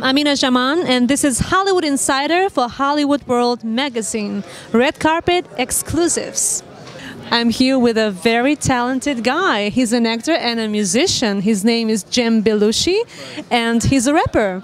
I'm Amina Zhaman, and this is Hollywood Insider for Hollywood World Magazine, Red Carpet Exclusives. I'm here with a very talented guy. He's an actor and a musician. His name is Jeanne, and he's a rapper.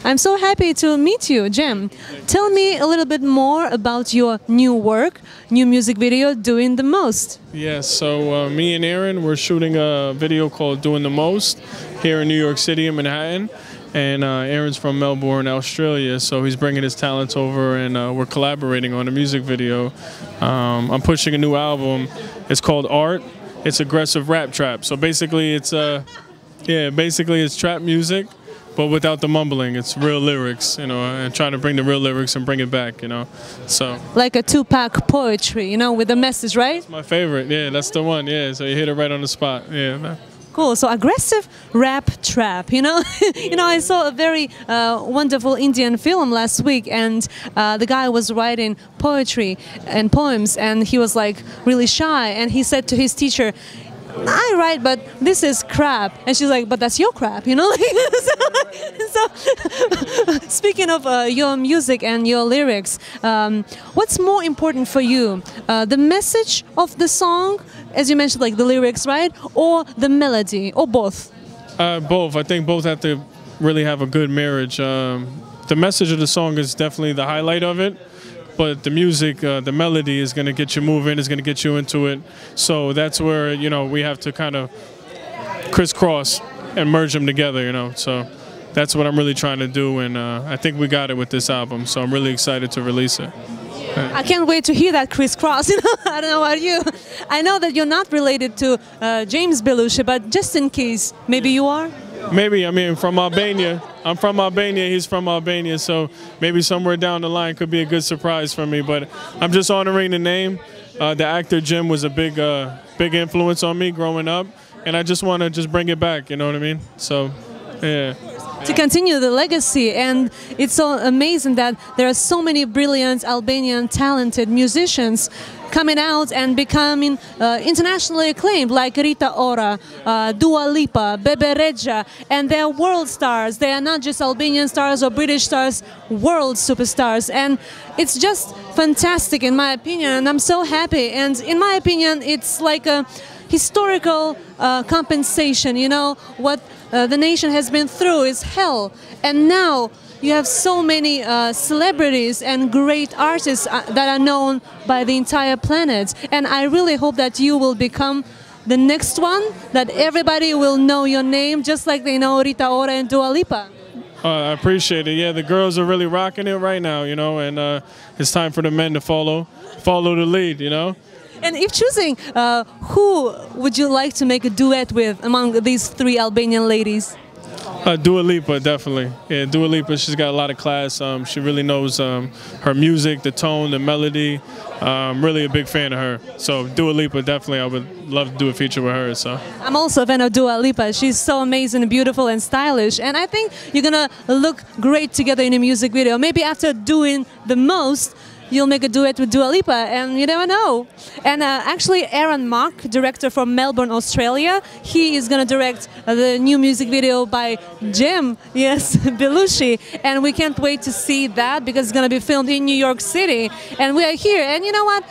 I'm so happy to meet you, Jeanne. Tell me a little bit more about your new work, new music video, Doing the Most. Yes, so me and Erin, we're shooting a video called Doing the Most here in New York City in Manhattan. And Erin's from Melbourne, Australia, so he's bringing his talents over, and we're collaborating on a music video. I'm pushing a new album. It's called Art. It's aggressive rap trap. So basically, it's it's trap music, but without the mumbling. It's real lyrics, you know, and trying to bring the real lyrics and bring it back, you know. So like a Tupac poetry, you know, with a message, right? That's my favorite. Yeah, that's the one. Yeah, so you hit it right on the spot. Yeah. Cool. So aggressive rap trap, you know. You know, I saw a very wonderful Indian film last week, and the guy was writing poetry and poems, and he was like really shy, and he said to his teacher, "I write, but this is crap." And she's like, "But that's your crap," you know? so speaking of your music and your lyrics, what's more important for you? The message of the song, as you mentioned, like the lyrics, right? Or the melody, or both? Both. I think both have to really have a good marriage. The message of the song is definitely the highlight of it. But the music, the melody is going to get you moving, is going to get you into it. So that's where, you know, we have to kind of crisscross and merge them together, you know. So that's what I'm really trying to do, and I think we got it with this album. So I'm really excited to release it. I can't wait to hear that crisscross. You know, I don't know about you. I know that you're not related to James Belushi, but just in case, maybe you are? Maybe. I mean, from Albania. I'm from Albania, he's from Albania, so maybe somewhere down the line could be a good surprise for me. But I'm just honoring the name. The actor Jim was a big influence on me growing up, and I just want to just bring it back, you know what I mean? So, yeah. To continue the legacy, and it's so amazing that there are so many brilliant Albanian talented musicians coming out and becoming internationally acclaimed, like Rita Ora, Dua Lipa, Bebe Rexha, and they're world stars. They are not just Albanian stars or British stars, world superstars, and it's just fantastic in my opinion, and I'm so happy. And in my opinion, it's like a historical compensation, you know, what the nation has been through is hell, and now you have so many celebrities and great artists that are known by the entire planet, and I really hope that you will become the next one, that everybody will know your name just like they know Rita Ora and Dua Lipa. I appreciate it. Yeah, the girls are really rocking it right now, you know, and it's time for the men to follow the lead, you know. And if choosing, who would you like to make a duet with among these three Albanian ladies? Dua Lipa, definitely. Yeah, Dua Lipa, she's got a lot of class. She really knows her music, the tone, the melody. I'm really a big fan of her. So Dua Lipa, definitely, I would love to do a feature with her. So I'm also a fan of Dua Lipa. She's so amazing, beautiful, and stylish. And I think you're going to look great together in a music video. Maybe after Doing the Most, you'll make a duet with Dua Lipa, and you never know. And actually, Erin, director from Melbourne, Australia, he is going to direct the new music video by Jeanne, yes, Belushi, and we can't wait to see that because it's going to be filmed in New York City, and we are here. And you know what?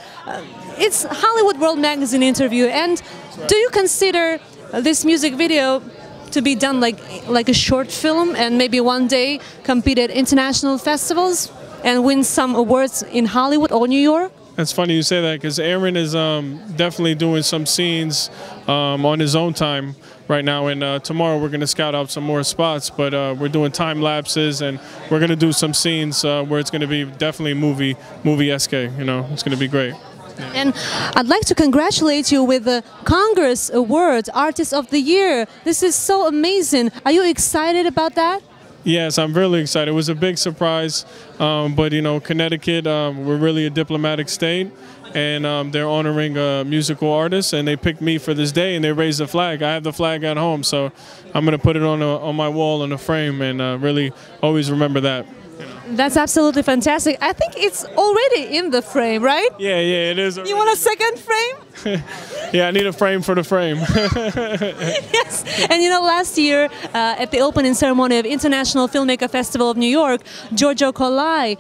It's Hollywood World Magazine interview, and do you consider this music video to be done like a short film and maybe one day compete at international festivals and win some awards in Hollywood or New York? It's funny you say that, because Erin is definitely doing some scenes on his own time right now, and tomorrow we're going to scout out some more spots, but we're doing time lapses, and we're going to do some scenes where it's going to be definitely movie-esque, you know, it's going to be great. Yeah. And I'd like to congratulate you with the Congress Award, Artist of the Year. This is so amazing. Are you excited about that? Yes, I'm really excited. It was a big surprise, but you know, Connecticut, we're really a diplomatic state, and they're honoring musical artists, and they picked me for this day, and they raised the flag. I have the flag at home, so I'm going to put it on my wall on a frame, and really always remember that. You know. That's absolutely fantastic. I think it's already in the frame, right? Yeah, it is. You want a second frame? Yeah, I need a frame for the frame. Yes, and you know, last year at the opening ceremony of International Filmmaker Festival of New York, Giorgio Colai,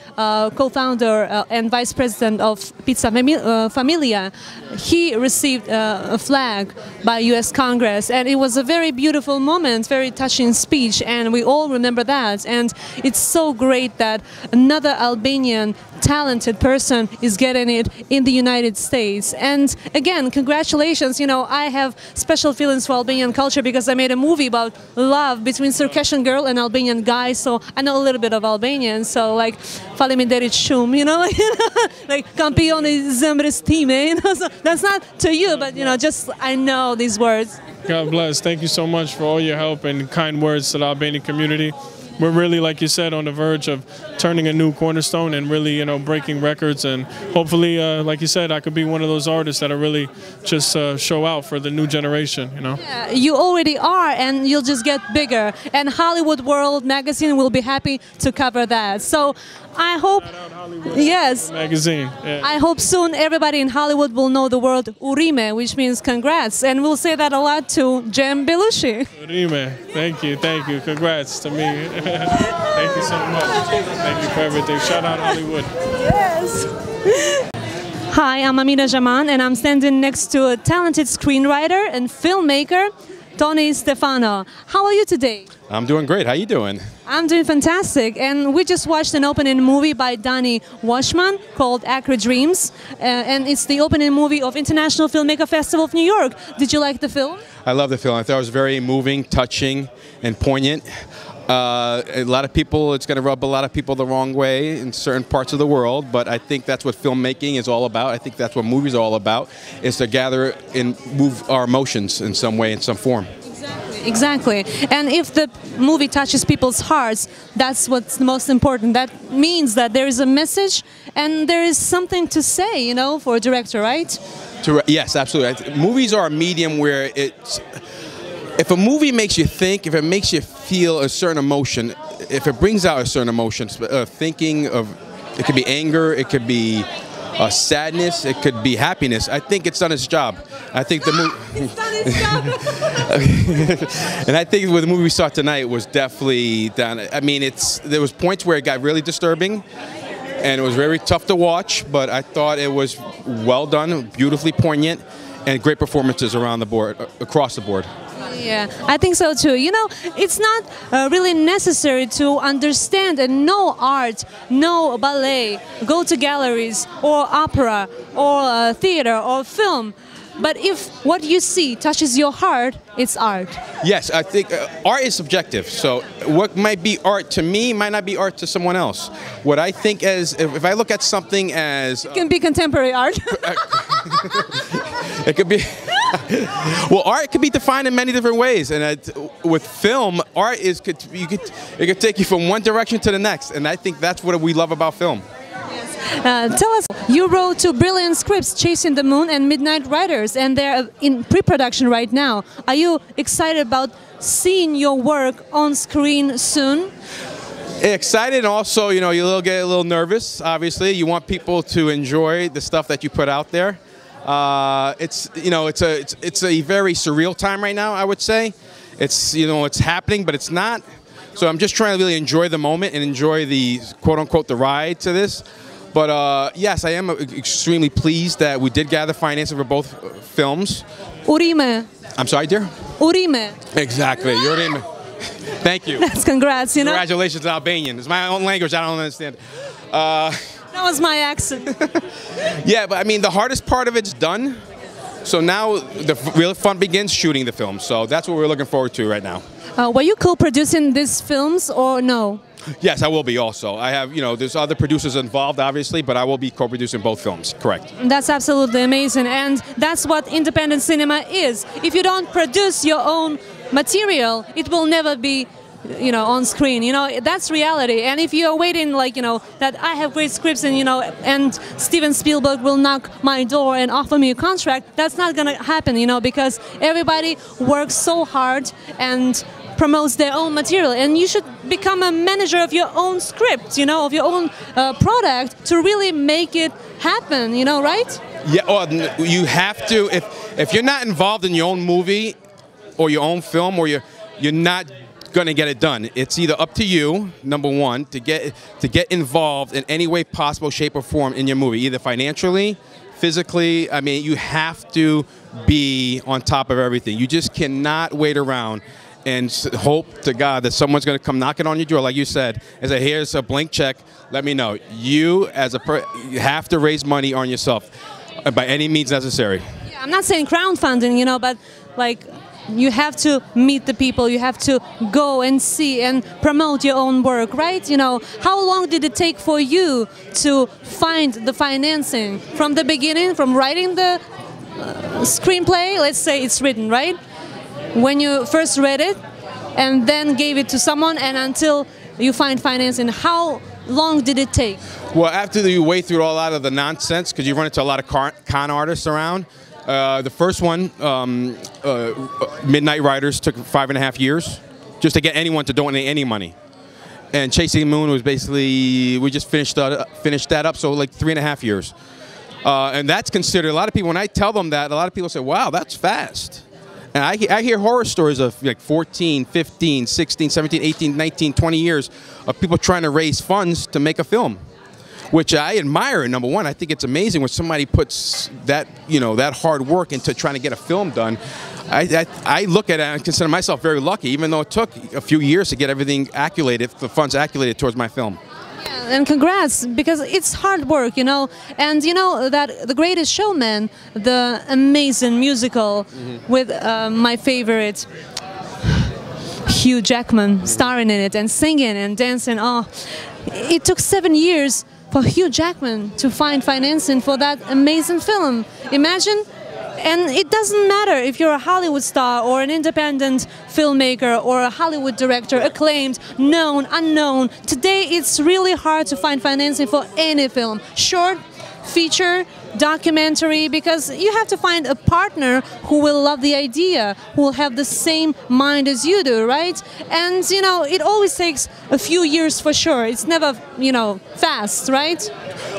co-founder and vice president of Pizza Familia, he received a flag by U.S. Congress, and it was a very beautiful moment, very touching speech, and we all remember that. And it's so great that another Albanian talented person is getting it in the United States. And again, congratulations. You know, I have special feelings for Albanian culture because I made a movie about love between Circassian girl and Albanian guy, so I know a little bit of Albanian. So like, faleminderit shumë, you know, like campioni zemrës time, you know. So that's not to you, but you know, just I know these words. God bless. Thank you so much for all your help and kind words to the Albanian community. We're really, like you said, on the verge of turning a new cornerstone and really, you know, breaking records. And hopefully, like you said, I could be one of those artists that are really just show out for the new generation, you know? Yeah, you already are, and you'll just get bigger. And Hollywood World magazine will be happy to cover that. So I hope, yes, magazine. Yeah. I hope soon everybody in Hollywood will know the word urime, which means congrats. And we'll say that a lot to Jeanne Belushi. Urime, thank you, congrats to me. Thank you so much. Thank you for everything. Shout out Hollywood. Yes. Hi, I'm Amina Zhaman, and I'm standing next to a talented screenwriter and filmmaker, Tony Stefano. How are you today? I'm doing great. How you doing? I'm doing fantastic, and we just watched an opening movie by Donnie Washman called Acre Dreams, and it's the opening movie of International Filmmaker Festival of New York. Did you like the film? I love the film. I thought it was very moving, touching, and poignant. A lot of people, it's going to rub a lot of people the wrong way in certain parts of the world, but I think that's what filmmaking is all about. I think that's what movies are all about, is to gather and move our emotions in some way, in some form. Exactly. And if the movie touches people's hearts, that's what's the most important. That means that there is a message and there is something to say, you know, for a director, right? Yes, absolutely. Movies are a medium where it's... If a movie makes you think, if it makes you feel a certain emotion, if it brings out a certain emotion, thinking of, it could be anger, it could be sadness, it could be happiness, I think it's done its job. I think the movie... It's done its job! And I think with the movie we saw tonight was definitely done. I mean, there was points where it got really disturbing, and it was very tough to watch, but I thought it was well done, beautifully poignant, and great performances around the board, across the board. Yeah, I think so too. You know, it's not really necessary to understand and know art, know ballet, go to galleries or opera or theater or film. But if what you see touches your heart, it's art. Yes, I think art is subjective. So what might be art to me might not be art to someone else. What I think as, if I look at something as... It can be contemporary art. It could be... Well, art can be defined in many different ways, and with film, art is it could take you from one direction to the next, and I think that's what we love about film. Yes. Tell us, you wrote two brilliant scripts, Chasing the Moon and Midnight Riders, and they're in pre-production right now. Are you excited about seeing your work on screen soon? Excited, and also, you know, you get a little nervous. Obviously, you want people to enjoy the stuff that you put out there. It's a very surreal time right now, I would say. It's, you know, it's happening, but it's not. So I'm just trying to really enjoy the moment and enjoy the quote-unquote the ride to this. But yes, I am extremely pleased that we did gather financing for both films. Urime. I'm sorry, dear? Urime. Exactly, Urime. Thank you. That's congrats, you know. Congratulations, Albanian. It's my own language, I don't understand. That was my accent. Yeah, but I mean, the hardest part of it's done. So now the real fun begins, shooting the film. So that's what we're looking forward to right now. Were you co-producing these films or no? Yes, I will be also. I have, you know, there's other producers involved, obviously, but I will be co-producing both films, correct. That's absolutely amazing, and that's what independent cinema is. If you don't produce your own material, it will never be, you know, on screen. You know, that's reality. And if you're waiting, like, you know, that I have great scripts and, you know, and Steven Spielberg will knock my door and offer me a contract, that's not gonna happen, you know, because everybody works so hard and promotes their own material, and you should become a manager of your own script, you know, of your own product to really make it happen, you know, right? Yeah, or you have to. If you're not involved in your own movie or your own film, or you're not going to get it done. It's either up to you, number one, to get involved in any way possible, shape, or form in your movie, either financially, physically. I mean, you have to be on top of everything. You just cannot wait around and hope to God that someone's going to come knocking on your door, like you said, and say, here's a blank check, let me know. You, as you have to raise money on yourself by any means necessary. Yeah, I'm not saying crowdfunding, you know, but like, you have to meet the people, you have to go and see and promote your own work, right? You know, how long did it take for you to find the financing from the beginning, from writing the screenplay? Let's say it's written, right? When you first read it and then gave it to someone, and until you find financing, how long did it take? Well, after you wade through a lot of the nonsense, because you run into a lot of con artists around. The first one, Midnight Riders, took 5.5 years just to get anyone to donate any money. And Chasing the Moon was basically, we just finished that up, so like 3.5 years. And that's considered, a lot of people, when I tell them that, a lot of people say, wow, that's fast. And I hear horror stories of like 14, 15, 16, 17, 18, 19, 20 years of people trying to raise funds to make a film, which I admire. Number one, I think it's amazing when somebody puts that, you know, that hard work into trying to get a film done. I look at it and consider myself very lucky, even though it took a few years to get everything acculated, the funds acculated towards my film. Yeah, and congrats, because it's hard work, you know. And you know that The Greatest Showman, the amazing musical with my favorite Hugh Jackman starring in it and singing and dancing. Oh, it took 7 years for Hugh Jackman to find financing for that amazing film. Imagine. And it doesn't matter if you're a Hollywood star or an independent filmmaker or a Hollywood director, acclaimed, known, unknown. Today it's really hard to find financing for any film. Short, feature, documentary, because you have to find a partner who will love the idea, who will have the same mind as you do, right? And, you know, it always takes a few years for sure. It's never, you know, fast, right?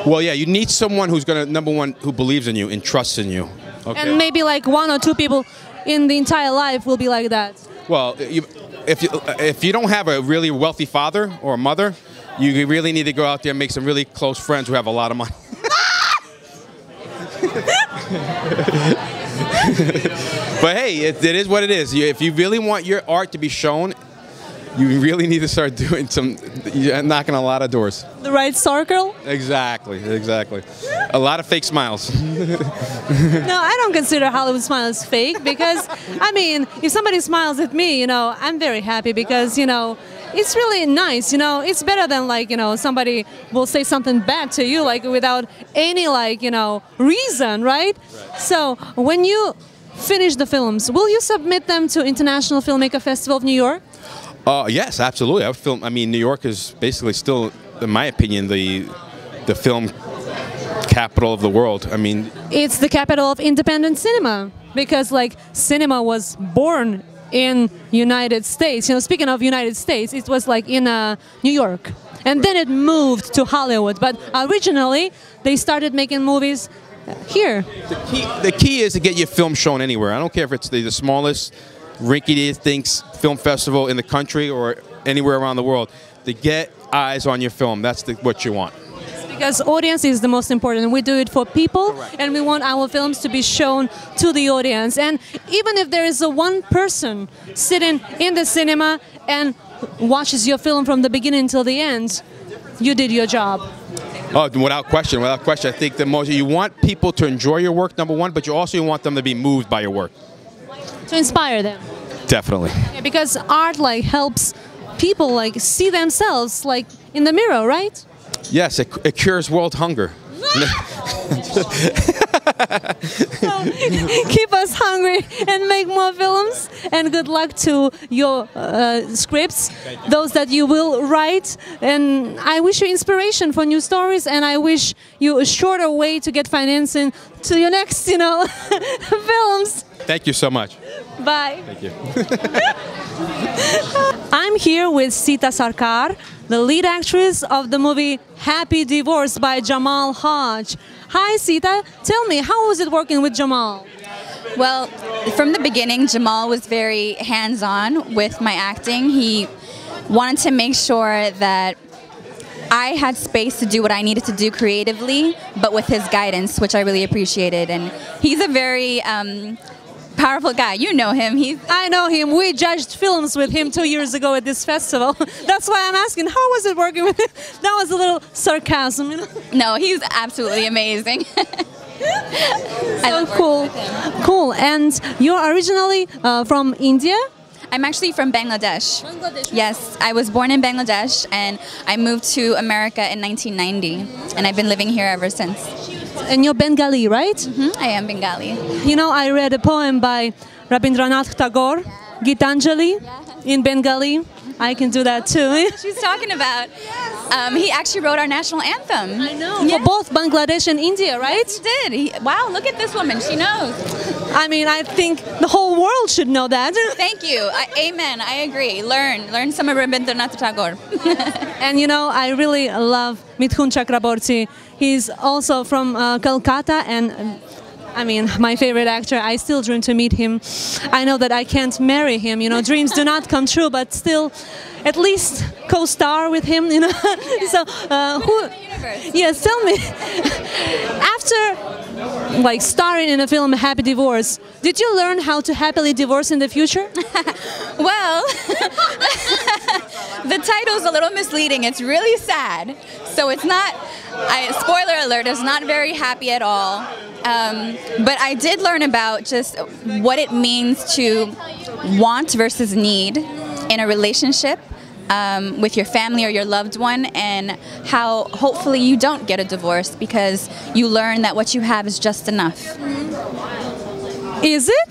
Well, yeah, you need someone who's going to, number one, who believes in you and trusts in you. Okay. And maybe like 1 or 2 people in the entire life will be like that. Well, if you don't have a really wealthy father or mother, you really need to go out there and make some really close friends who have a lot of money. But hey, it is what it is. If you really want your art to be shown, you really need to start doing knocking on a lot of doors. The right circle? Exactly, exactly. A lot of fake smiles. No, I don't consider Hollywood smiles fake, because, I mean, if somebody smiles at me, you know, I'm very happy, because, you know, it's really nice, you know. It's better than, like, you know, somebody will say something bad to you, like, without any, like, you know, reason, right? So, when you finish the films, will you submit them to International Filmmaker Festival of New York? Yes, absolutely. I mean, New York is basically still, in my opinion, the film capital of the world. I mean, it's the capital of independent cinema, because like cinema was born in United States. You know, speaking of United States, it was like in New York, and then it moved to Hollywood. But originally, they started making movies here. The key is to get your film shown anywhere. I don't care if it's the smallest rinky-dink film festival in the country or anywhere around the world. To get eyes on your film, that's what you want. Because audience is the most important. We do it for people. Correct. And we want our films to be shown to the audience. And even if there is one person sitting in the cinema and watches your film from the beginning till the end, you did your job. Oh, without question, without question. I think the most, you want people to enjoy your work, number one, but you also want them to be moved by your work. To inspire them. Definitely. Yeah, because art like helps people like see themselves like in the mirror, right? Yes, it cures world hunger. So, keep us hungry and make more films, and good luck to your scripts, those that you will write, and I wish you inspiration for new stories, and I wish you a shorter way to get financing to your next, you know, films. Thank you so much. Bye. Thank you. I'm here with Sita Sarkar, the lead actress of the movie Happy Divorce by Jamal Hodge. Hi Sita, tell me, how was it working with Jamal? Well, from the beginning, Jamal was very hands-on with my acting. He wanted to make sure that I had space to do what I needed to do creatively, but with his guidance, which I really appreciated. And he's a very powerful guy. You know him. I know him. We judged films with him 2 years ago at this festival. That's why I'm asking, how was it working with him? That was a little sarcasm, you know? No, he's absolutely amazing. So cool. Cool. And you're originally from India? I'm actually from Bangladesh. Yes, I was born in Bangladesh and I moved to America in 1990 and I've been living here ever since. And you're Bengali, right? I am Bengali. You know, I read a poem by Rabindranath Tagore, Gitanjali, in Bengali. I can do that too. She's talking about, he actually wrote our national anthem. I know, for both Bangladesh and India, right? He did. Wow, look at this woman, she knows. I mean, I think the whole world should know that. Thank you. Amen. I agree. Learn some of Rabindranath Tagore. And you know, I really love Mithun Chakraborty. He's also from Calcutta, and I mean, my favorite actor. I still dream to meet him. I know that I can't marry him, you know, dreams do not come true, but still, at least co-star with him, you know. So, yes, tell me, after like starring in a film Happy Divorce, did you learn how to happily divorce in the future? Well, the title's a little misleading. It's really sad. So it's not, spoiler alert, it's not very happy at all. But I did learn about just what it means to want versus need in a relationship with your family or your loved one, and how hopefully you don't get a divorce because you learn that what you have is just enough. Is it?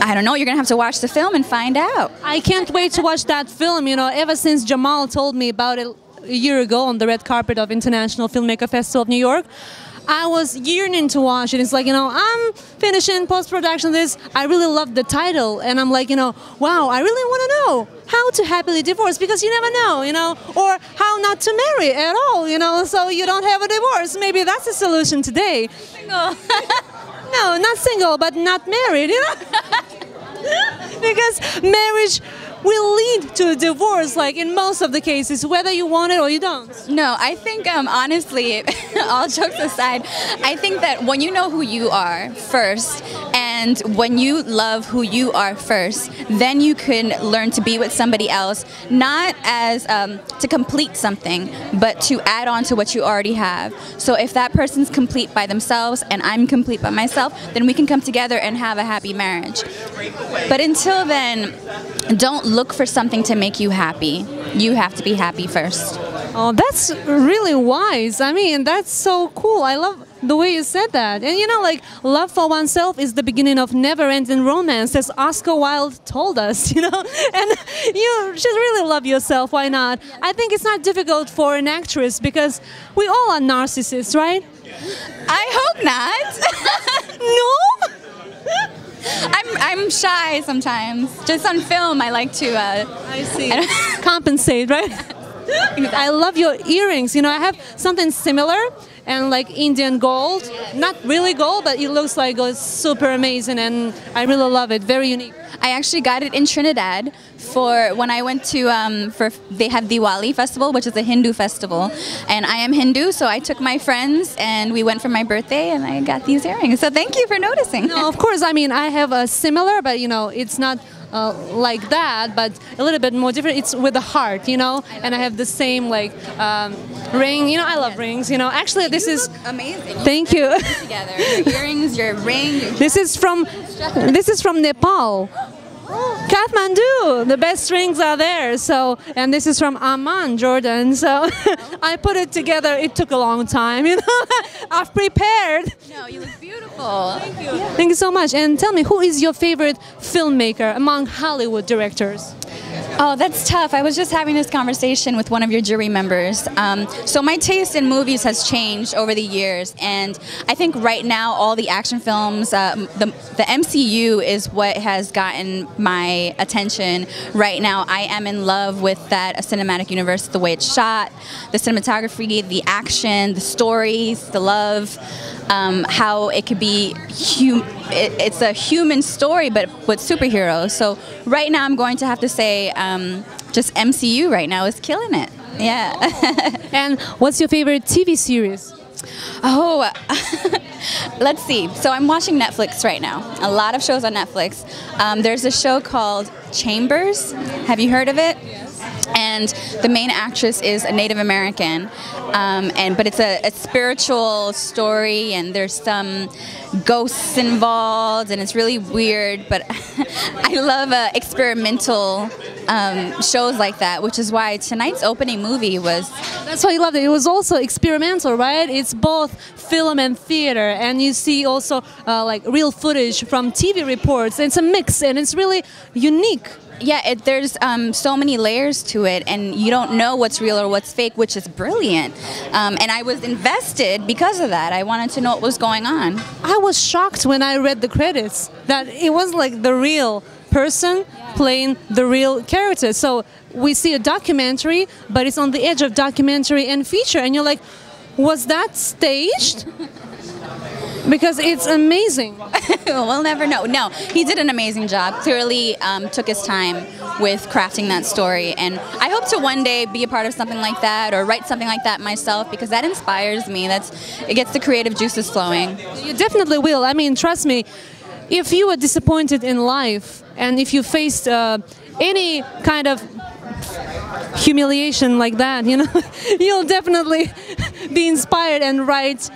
I don't know, you're gonna have to watch the film and find out. I can't wait to watch that film, you know, ever since Jamal told me about it a year ago on the red carpet of International Filmmaker Festival of New York. I was yearning to watch it. It's like, you know, I'm finishing post-production this. I really loved the title. And I'm like, you know, wow, I really want to know how to happily divorce, because you never know, you know, or how not to marry at all, you know, so you don't have a divorce. Maybe that's the solution today. Single. No, not single, but not married, you know? Because marriage will lead to a divorce, like in most of the cases, whether you want it or you don't. No, I think, honestly, all jokes aside, I think that when you know who you are first, and when you love who you are first, then you can learn to be with somebody else, not as to complete something, but to add on to what you already have. So if that person's complete by themselves and I'm complete by myself, then we can come together and have a happy marriage. But until then, don't look for something to make you happy. You have to be happy first. Oh, that's really wise. I mean, that's so cool. I love the way you said that. And you know, like, love for oneself is the beginning of never-ending romance, as Oscar Wilde told us, you know? And you should really love yourself. Why not? I think it's not difficult for an actress, because we all are narcissists, right? I hope not. No? I'm shy sometimes. Just on film, I like to. I see. Compensate, right? I love your earrings. You know, I have something similar, and like Indian gold. Not really gold, but it looks like it's super amazing, and I really love it. Very unique. I actually got it in Trinidad for when I went to, they have Diwali festival, which is a Hindu festival. And I am Hindu, so I took my friends and we went for my birthday and I got these earrings. So thank you for noticing. No, of course, I mean, I have a similar, but you know, it's not like that, but a little bit more different. It's with a heart, you know, and I have the same like ring. You know, I love rings. You know, actually, this is amazing. Thank you. Together, your earrings, your ring. This is from Nepal. Kathmandu, the best rings are there. So, and this is from Amman, Jordan. So, I put it together. It took a long time, you know. I've prepared. No, you look beautiful. Thank you. Thank you so much. And tell me, who is your favorite filmmaker among Hollywood directors? Oh, that's tough. I was just having this conversation with one of your jury members. So my taste in movies has changed over the years, and I think right now all the action films, the MCU is what has gotten my attention right now. I am in love with that cinematic universe, the way it's shot, the cinematography, the action, the stories, the love, how it could be it's a human story but with superheroes. So right now I'm going to have to say just MCU right now is killing it. Yeah. And what's your favorite TV series? Oh, let's see. So I'm watching Netflix right now. A lot of shows on Netflix. There's a show called Chambers. Have you heard of it? And the main actress is a Native American, but it's a spiritual story, and there's some ghosts involved, and it's really weird. But I love experimental shows like that, which is why tonight's opening movie was. That's why you loved it. It was also experimental, right? It's both film and theater, and you see also like real footage from TV reports. It's a mix, and it's really unique. Yeah, there's so many layers to it, and you don't know what's real or what's fake, which is brilliant. And I was invested because of that. I wanted to know what was going on. I was shocked when I read the credits that it was like the real person playing the real character. So we see a documentary, but it's on the edge of documentary and feature, and you're like, was that staged? Because it's amazing. We'll never know. No, he did an amazing job. Clearly took his time with crafting that story. And I hope to one day be a part of something like that or write something like that myself, because that inspires me. It gets the creative juices flowing. You definitely will. I mean, trust me, if you were disappointed in life and if you faced any kind of humiliation like that, you know, you'll definitely be inspired and write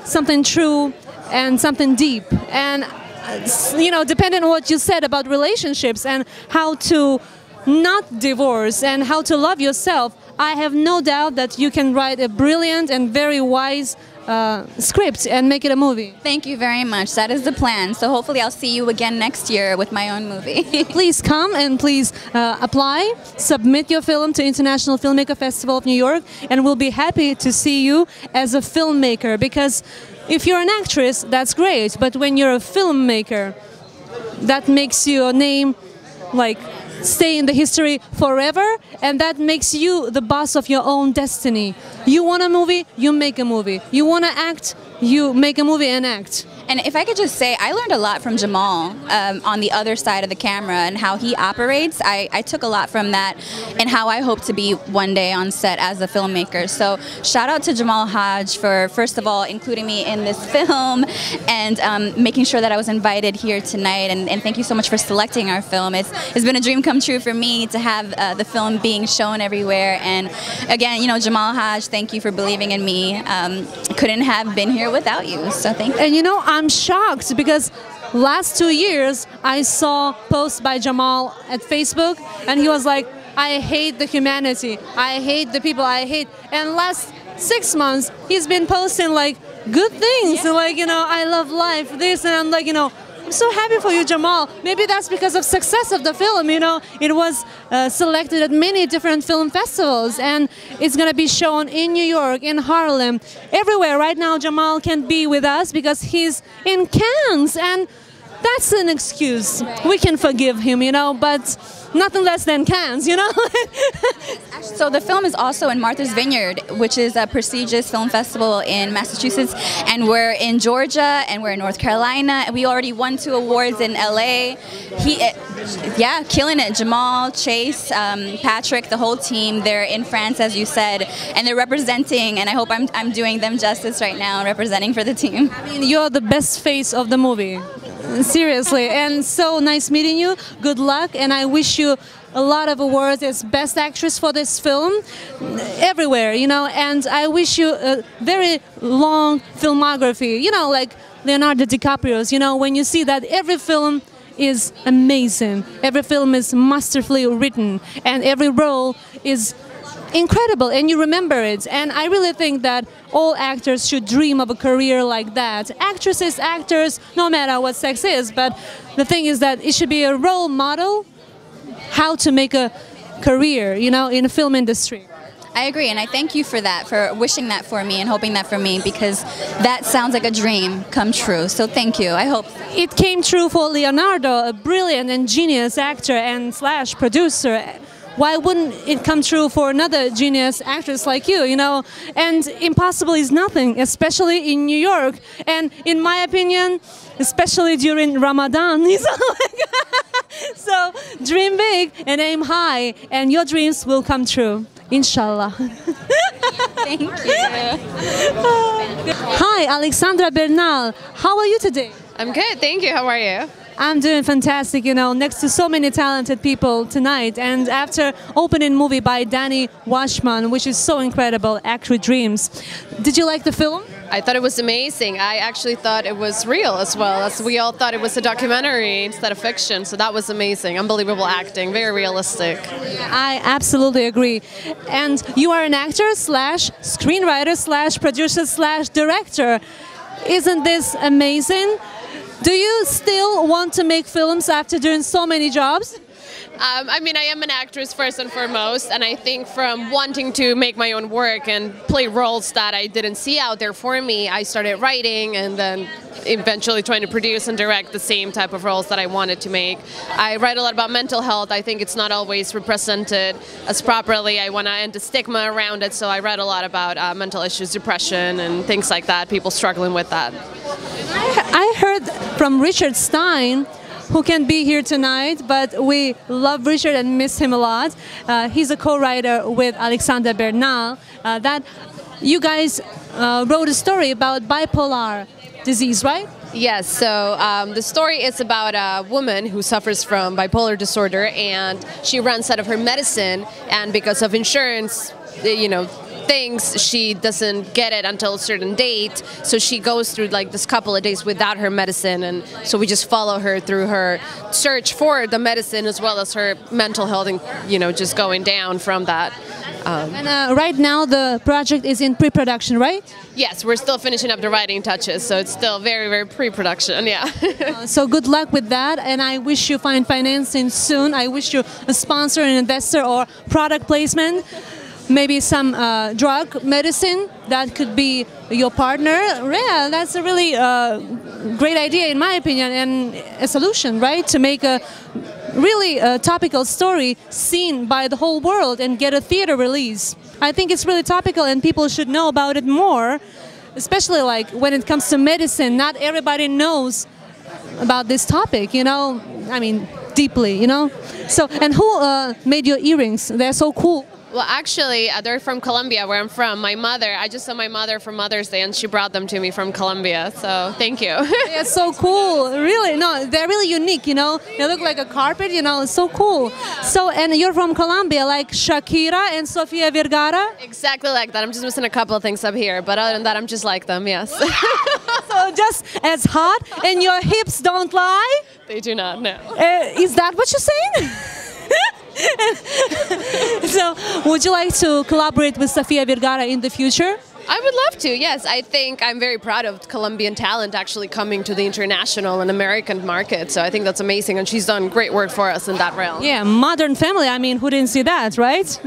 something true and something deep. And you know, depending on what you said about relationships and how to not divorce and how to love yourself, I have no doubt that you can write a brilliant and very wise script and make it a movie. Thank you very much. That is the plan. So hopefully I'll see you again next year with my own movie. Please come and please apply, submit your film to International Filmmaker Festival of New York, and we'll be happy to see you as a filmmaker, because if you're an actress, that's great, but when you're a filmmaker, that makes your name like stay in the history forever, and that makes you the boss of your own destiny. You want a movie, you make a movie. You want to act, you make a movie and act. And if I could just say, I learned a lot from Jamal on the other side of the camera and how he operates. I took a lot from that and how I hope to be one day on set as a filmmaker. So shout out to Jamal Hodge for, first of all, including me in this film and making sure that I was invited here tonight. And thank you so much for selecting our film. It's been a dream come true for me to have the film being shown everywhere. And again, you know, Jamal Hodge, thank you for believing in me. Couldn't have been here without you. So thank you. And you know, I'm shocked because last 2 years I saw posts by Jamal at Facebook, and he was like, I hate the humanity, I hate the people, I hate. And last 6 months he's been posting like good things, like, you know, I love life, this, and I'm like, you know, I'm so happy for you, Jamal. Maybe that's because of success of the film, you know. It was selected at many different film festivals, and it's going to be shown in New York, in Harlem, everywhere. Right now, Jamal can't be with us because he's in Cannes, and that's an excuse. We can forgive him, you know, but nothing less than Cannes, you know. So the film is also in Martha's Vineyard, which is a prestigious film festival in Massachusetts, and we're in Georgia, and we're in North Carolina, and we already won 2 awards in LA. Yeah, killing it. Jamal, Chase, Patrick, the whole team, they're in France, as you said, and they're representing, and I hope I'm doing them justice right now, representing for the team. I mean, you're the best face of the movie. Seriously, and so nice meeting you. Good luck, and I wish you a lot of awards as Best Actress for this film everywhere, you know, and I wish you a very long filmography, you know, like Leonardo DiCaprio's, you know, when you see that every film is amazing, every film is masterfully written, and every role is incredible, and you remember it. And I really think that all actors should dream of a career like that. Actresses, actors, no matter what sex is, but the thing is that it should be a role model how to make a career, you know, in the film industry. I agree, and I thank you for that, for wishing that for me and hoping that for me, because that sounds like a dream come true. So thank you. I hope it came true for Leonardo, a brilliant and genius actor and slash producer. Why wouldn't it come true for another genius actress like you, know? And impossible is nothing, especially in New York. And in my opinion, especially during Ramadan. So dream big and aim high, and your dreams will come true. Inshallah. thank you. Hi, Alexandra Bernal. How are you today? I'm good, thank you. How are you? I'm doing fantastic, you know, next to so many talented people tonight. And after opening movie by Danny Washman, which is so incredible, Actual Dreams. Did you like the film? I thought it was amazing. I actually thought it was real as well. As we all thought it was a documentary instead of fiction. So that was amazing. Unbelievable acting, very realistic. I absolutely agree. And you are an actor slash screenwriter slash producer slash director. Isn't this amazing? Do you still want to make films after doing so many jobs? I mean, I am an actress first and foremost, and I think from wanting to make my own work and play roles that I didn't see out there for me, I started writing and then eventually trying to produce and direct the same type of roles that I wanted to make. I write a lot about mental health. I think it's not always represented as properly. I want to end the stigma around it, so I write a lot about mental issues, depression, and things like that, people struggling with that. I heard from Richard Stein, who can be here tonight, but we love Richard and miss him a lot. He's a co-writer with Alexandra Bernal, that you guys wrote a story about bipolar disease, right? Yes, so the story is about a woman who suffers from bipolar disorder, and she runs out of her medicine, and because of insurance, you know, things, she doesn't get it until a certain date, so she goes through like this couple of days without her medicine, and so we just follow her through her search for the medicine as well as her mental health, and you know, just going down from that. And right now the project is in pre-production, right? Yes, we're still finishing up the writing touches, so it's still very, very pre-production, yeah. So good luck with that, and I wish you find financing soon. I wish you a sponsor, an investor, or product placement. Maybe some drug, medicine, that could be your partner. Yeah, that's a really great idea in my opinion, and a solution, right? To make a really topical story seen by the whole world and get a theater release. I think it's really topical and people should know about it more, especially like when it comes to medicine. Not everybody knows about this topic, you know, I mean, deeply, you know. So, and who made your earrings? They're so cool. Well, actually, they're from Colombia, where I'm from. My mother, I just saw my mother for Mother's Day, and she brought them to me from Colombia, so thank you. They're so cool, really. No, they're really unique, you know. They look like a carpet, you know, it's so cool. So, and you're from Colombia, like Shakira and Sofia Vergara? Exactly like that. I'm just missing a couple of things up here, but other than that, I'm just like them, yes. So just as hot, and your hips don't lie? They do not, no. Is that what you're saying? So, would you like to collaborate with Sofia Vergara in the future? I would love to, yes. I think I'm very proud of Colombian talent actually coming to the international and American market, so I think that's amazing, and she's done great work for us in that realm. Yeah, Modern Family, I mean, who didn't see that, right?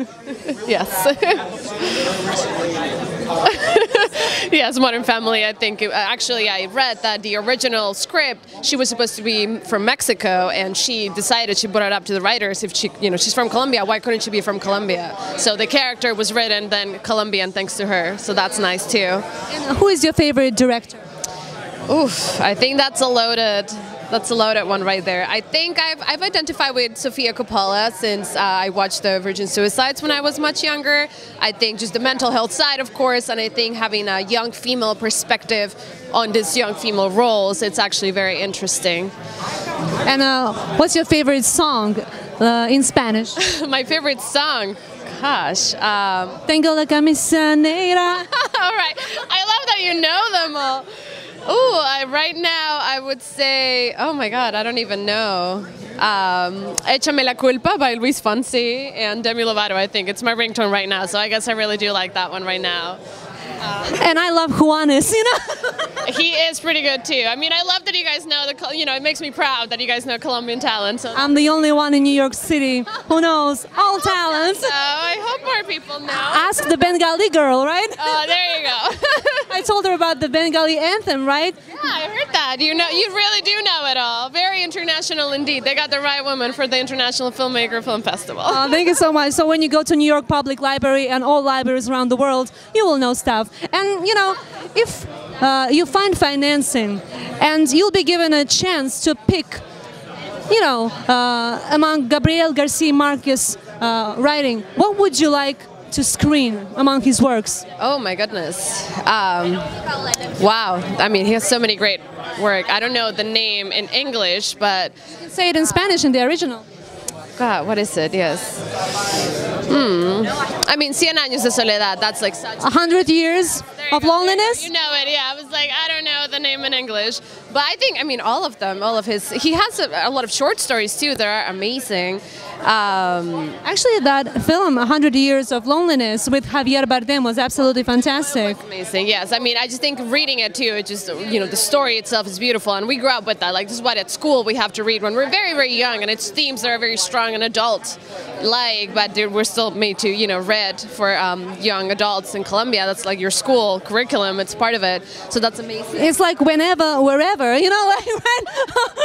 Yes. Yes, Modern Family, I think. Actually, I read that the original script, she was supposed to be from Mexico, and she decided, she brought it up to the writers, if she, you know, she's from Colombia, why couldn't she be from Colombia? So the character was written then Colombian thanks to her, so that's nice too. And who is your favorite director? Oof, I think that's a loaded one right there. I think I've identified with Sofia Coppola since I watched the Virgin Suicides when I was much younger. I think just the mental health side, of course, and I think having a young female perspective on these young female roles, it's actually very interesting. And what's your favorite song in Spanish? My favorite song? Gosh. Tengo la camisa negra. All right. I love that you know them all. Ooh, right now I would say, oh my God, I don't even know. Échame la culpa by Luis Fonsi and Demi Lovato, I think. It's my ringtone right now, so I guess I really do like that one right now. And I love Juanes, you know. He is pretty good too. I mean, I love that you guys know it makes me proud that you guys know Colombian talent. So. I'm the only one in New York City who knows all talents. So I hope more people know. Ask the Bengali girl, right? Oh, there you go. I told her about the Bengali anthem, right? Yeah, I heard that. You really do know it all. Very international indeed. They got the right woman for the International Filmmaker Film Festival. Thank you so much. So when you go to New York Public Library and all libraries around the world, you will know stuff. And you know, if you find financing and you'll be given a chance to pick, you know, among Gabriel Garcia Marquez' writing, what would you like to screen among his works? Oh my goodness. Wow. I mean, he has so many great work. I don't know the name in English, but... You can say it in Spanish in the original. God, what is it? Yes. I mean, 100 años de soledad, that's like such... 100 years of loneliness? You know it, yeah. I was like, I don't know the name in English. But I think, I mean, all of them, all of his... He has a lot of short stories, too, that are amazing. Actually, that film, 100 Years of Loneliness, with Javier Bardem was absolutely fantastic. Amazing, yes. I mean, I just think reading it, too, it just, you know, the story itself is beautiful. And we grew up with that. Like, this is what at school we have to read when we're very, very young. And its themes are very strong and adult-like. But we're still made to, you know, read for young adults in Colombia. That's like your school curriculum. It's part of it. So that's amazing. It's like whenever, wherever, you know, like, right?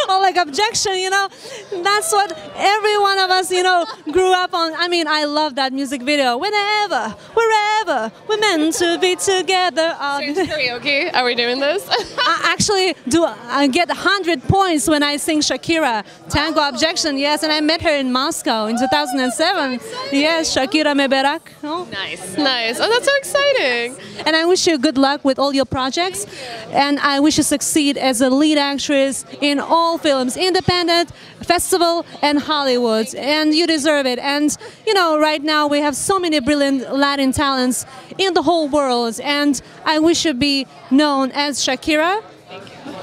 Or like objection, you know. That's what every one of us, you know, grew up on. I mean, I love that music video. Whenever, wherever, we're meant to be together. Karaoke? Are we doing this? I get 100 points when I sing Shakira, Tango Objection, yes, and I met her in Moscow in 2007. Yes, Shakira me berak. Oh. Nice, nice. Oh, that's so exciting. And I wish you good luck with all your projects, and I wish you succeed as a lead actress in all films, independent, festival, and Hollywood. And you deserve it. And you know, right now we have so many brilliant Latin talents in the whole world, and I wish you be known as Shakira.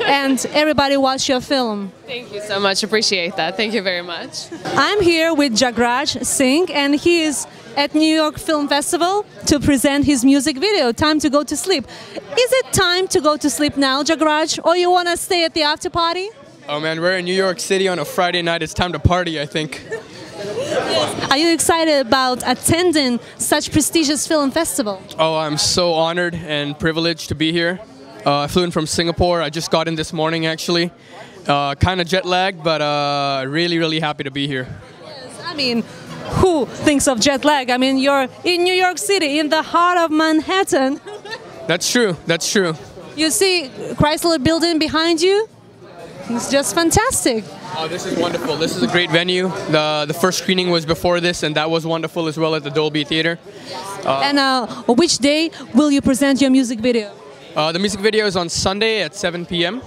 And everybody watch your film. Thank you so much. Appreciate that. Thank you very much. I'm here with Jagraj Singh, and he is at New York Film Festival to present his music video, Time to Go to Sleep. Is it time to go to sleep now, Jagraj, or you want to stay at the after party? Oh man, we're in New York City on a Friday night. It's time to party, I think. Are you excited about attending such prestigious film festival? Oh, I'm so honored and privileged to be here. I flew in from Singapore. I just got in this morning, actually. Kind of jet lagged, but really, really happy to be here. Yes, I mean, who thinks of jet lag? I mean, you're in New York City, in the heart of Manhattan. That's true. That's true. You see Chrysler Building behind you? It's just fantastic. Oh, this is wonderful. This is a great venue. The first screening was before this, and that was wonderful as well at the Dolby Theater. And which day will you present your music video? The music video is on Sunday at 7 p.m.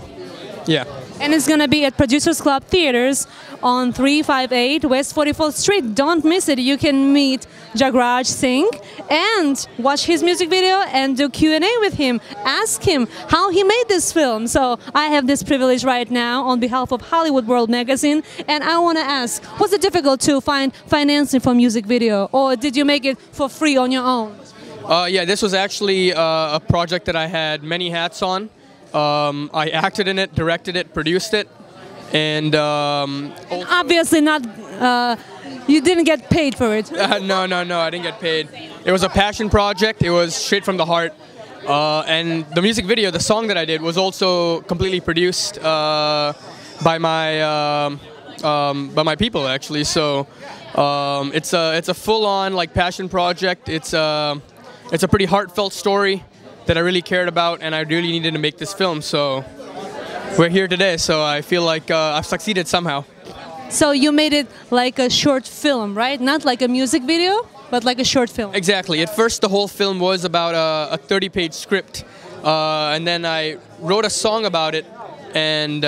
Yeah. And it's going to be at Producers Club Theaters on 358 West 44th Street. Don't miss it. You can meet Jagraj Singh and watch his music video and do Q&A with him. Ask him how he made this film. So I have this privilege right now on behalf of Hollywood World Magazine. And I want to ask, was it difficult to find financing for music video? Or did you make it for free on your own? Yeah, this was actually a project that I had many hats on. I acted in it, directed it, produced it, and obviously not. You didn't get paid for it. No, I didn't get paid. It was a passion project. It was straight from the heart, and the music video, the song that I did, was also completely produced by my people, actually. So it's a full-on like passion project. It's a pretty heartfelt story that I really cared about, and I really needed to make this film, so we're here today, so I feel like I've succeeded somehow. So you made it like a short film, right? Not like a music video, but like a short film. Exactly. At first, the whole film was about a 30-page script, and then I wrote a song about it and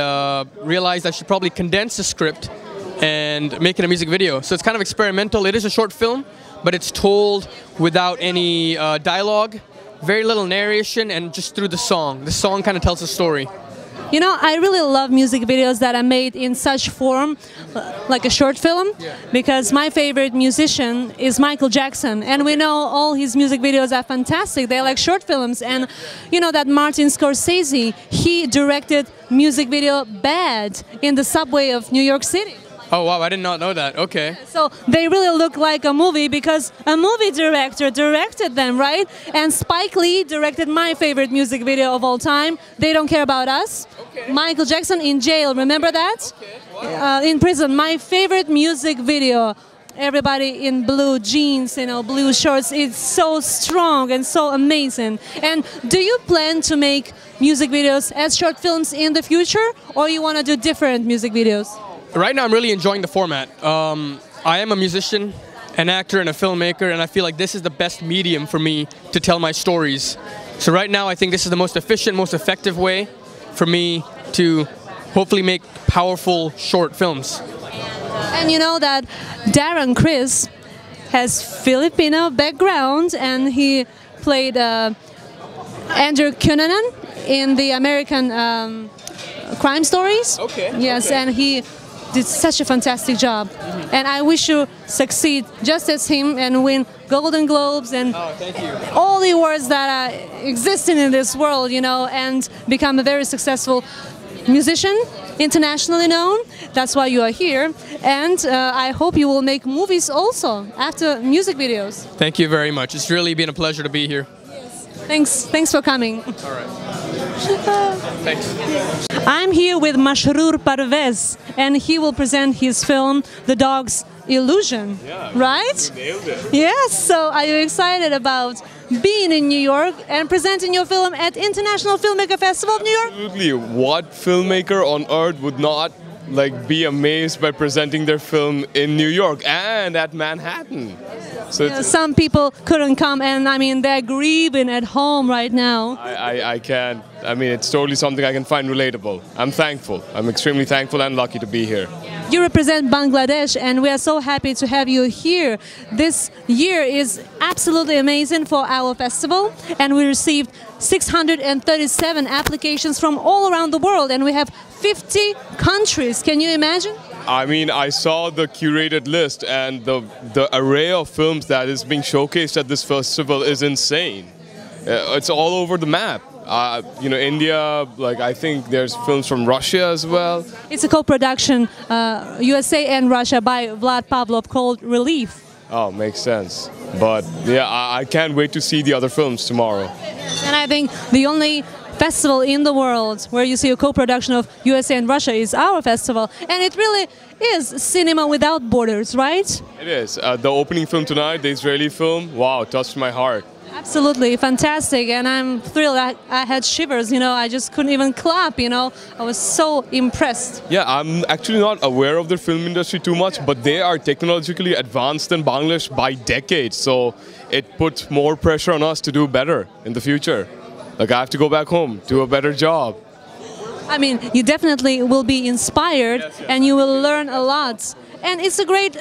realized I should probably condense the script and make it a music video. So it's kind of experimental. It is a short film, but it's told without any dialogue. Very little narration, and just through the song. The song kind of tells the story. You know, I really love music videos that are made in such form, like a short film, because my favorite musician is Michael Jackson, and we know all his music videos are fantastic. They're like short films, and you know that Martin Scorsese, he directed music video Bad in the subway of New York City. Oh wow, I did not know that. Okay. So they really look like a movie because a movie director directed them, right? And Spike Lee directed my favorite music video of all time, They Don't Care About Us. Okay. Michael Jackson in jail, remember that? Okay. Wow. In prison, my favorite music video. Everybody in blue jeans, you know, blue shorts. It's so strong and so amazing. And do you plan to make music videos as short films in the future, or you want to do different music videos? Right now, I'm really enjoying the format. I am a musician, an actor, and a filmmaker, and I feel like this is the best medium for me to tell my stories. So right now, I think this is the most efficient, most effective way for me to hopefully make powerful short films. And you know that Darren Criss has Filipino background, and he played Andrew Cunanan in the American Crime Stories. Okay. Yes, okay. and he did such a fantastic job, and I wish you succeed just as him and win Golden Globes and thank you. all the awards that are existing in this world, you know, and become a very successful musician, internationally known. That's why you are here, and I hope you will make movies also after music videos. Thank you very much. It's really been a pleasure to be here. Thanks for coming. All right. Thanks. I'm here with Masaru Perez, and he will present his film, The Dog's Illusion. Yeah, right? You nailed it. Yes. So, are you excited about being in New York and presenting your film at International Filmmaker Festival of New York? Absolutely. What filmmaker on earth would not be amazed by presenting their film in New York and at Manhattan? So You know, some people couldn't come, and I mean they're grieving at home right now. I can't. I mean, it's totally something I can find relatable. I'm thankful. I'm extremely thankful and lucky to be here. You represent Bangladesh, and we are so happy to have you here. This year is absolutely amazing for our festival, and we received 637 applications from all around the world, and we have 50 countries. Can you imagine? I mean, I saw the curated list, and the array of films that is being showcased at this festival is insane. It's all over the map. You know, India, I think there's films from Russia as well. It's a co-production, USA and Russia, by Vlad Pavlov, called Relief. Oh, makes sense. But yeah, I can't wait to see the other films tomorrow. And I think the only festival in the world where you see a co-production of USA and Russia is our festival. And it really is cinema without borders, right? It is. The opening film tonight, the Israeli film, wow, touched my heart. Absolutely fantastic, and I'm thrilled. I had shivers, you know, I just couldn't even clap, you know. I was so impressed. Yeah, I'm actually not aware of the film industry too much, but they are technologically advanced in Bangladesh by decades, so it puts more pressure on us to do better in the future. I have to go back home, do a better job. I mean, you definitely will be inspired, and you will learn a lot. And it's a great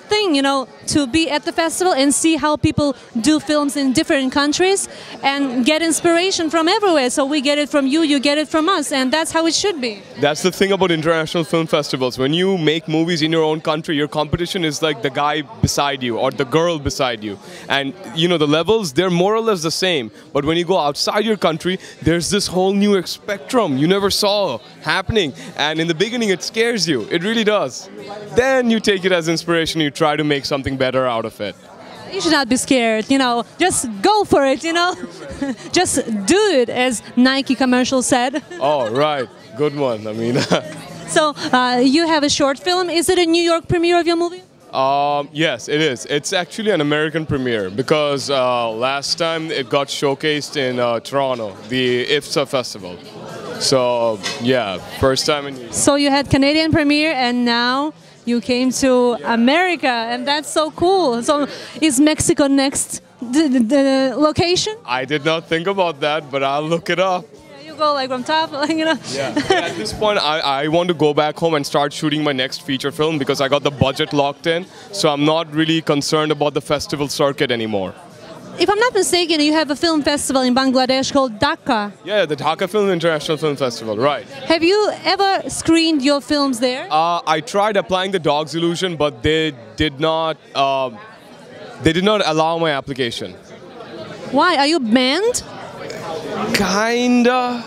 thing, you know, to be at the festival and see how people do films in different countries and get inspiration from everywhere. So we get it from you, you get it from us, and that's how it should be. That's the thing about international film festivals. When you make movies in your own country, your competition is like the guy beside you or the girl beside you. And, you know, the levels, they're more or less the same. But when you go outside your country, there's this whole new spectrum you never saw happening. And in the beginning, it scares you. It really does. Then you take it as inspiration, you try to make something better out of it. You should not be scared, you know, just go for it, you know. Just do it, as Nike commercial said. Oh, right. Good one, Amina. So, you have a short film. Is it a New York premiere of your movie? Yes, it is. It's actually an American premiere because last time it got showcased in Toronto, the iffny festival. So, yeah, first time in New York. So you had Canadian premiere, and now you came to America, and that's so cool. So is Mexico next the location? I did not think about that, but I'll look it up. Yeah, you go from top, you know. Yeah. At this point, I want to go back home and start shooting my next feature film because I got the budget locked in. So I'm not really concerned about the festival circuit anymore. if I'm not mistaken, you have a film festival in Bangladesh called Dhaka. Yeah, the Dhaka International Film Festival, right. Have you ever screened your films there? I tried applying the Dog's Illusion, but they did not allow my application. Why? Are you banned? Kinda.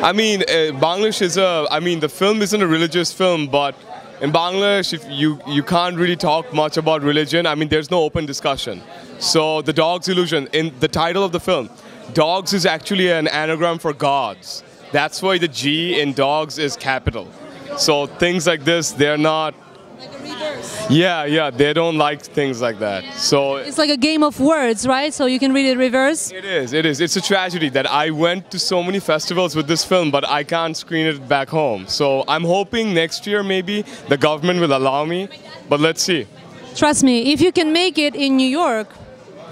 I mean, Bangladesh is the film isn't a religious film, but in Bangladesh, if you can't really talk much about religion. I mean, there's no open discussion. So the Dog's Illusion, in the title of the film, dogs is actually an anagram for gods. That's why the G in dogs is capital. So things like this, they're not... Like a reverse. Yeah, they don't like things like that. So it's like a game of words, right? So you can read it reverse? It is. It's a tragedy that I went to so many festivals with this film, but I can't screen it back home. So I'm hoping next year maybe the government will allow me, but let's see. Trust me, if you can make it in New York,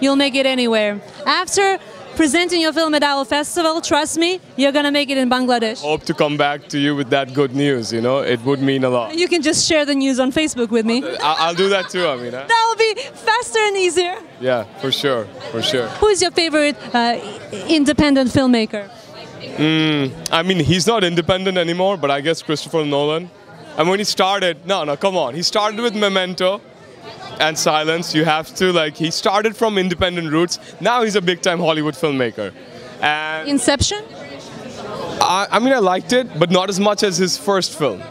you'll make it anywhere. After presenting your film at our festival, trust me, you're gonna make it in Bangladesh. Hope to come back to you with that good news, you know, it would mean a lot. You can just share the news on Facebook with me. I'll do that too, Amina. That will be faster and easier. Yeah, for sure. Who is your favorite independent filmmaker? I mean, he's not independent anymore, but I guess Christopher Nolan. And when he started, no, come on. He started with Memento and Silence. You have to, he started from independent roots. Now he's a big-time Hollywood filmmaker. And Inception? I mean, I liked it, but not as much as his first film.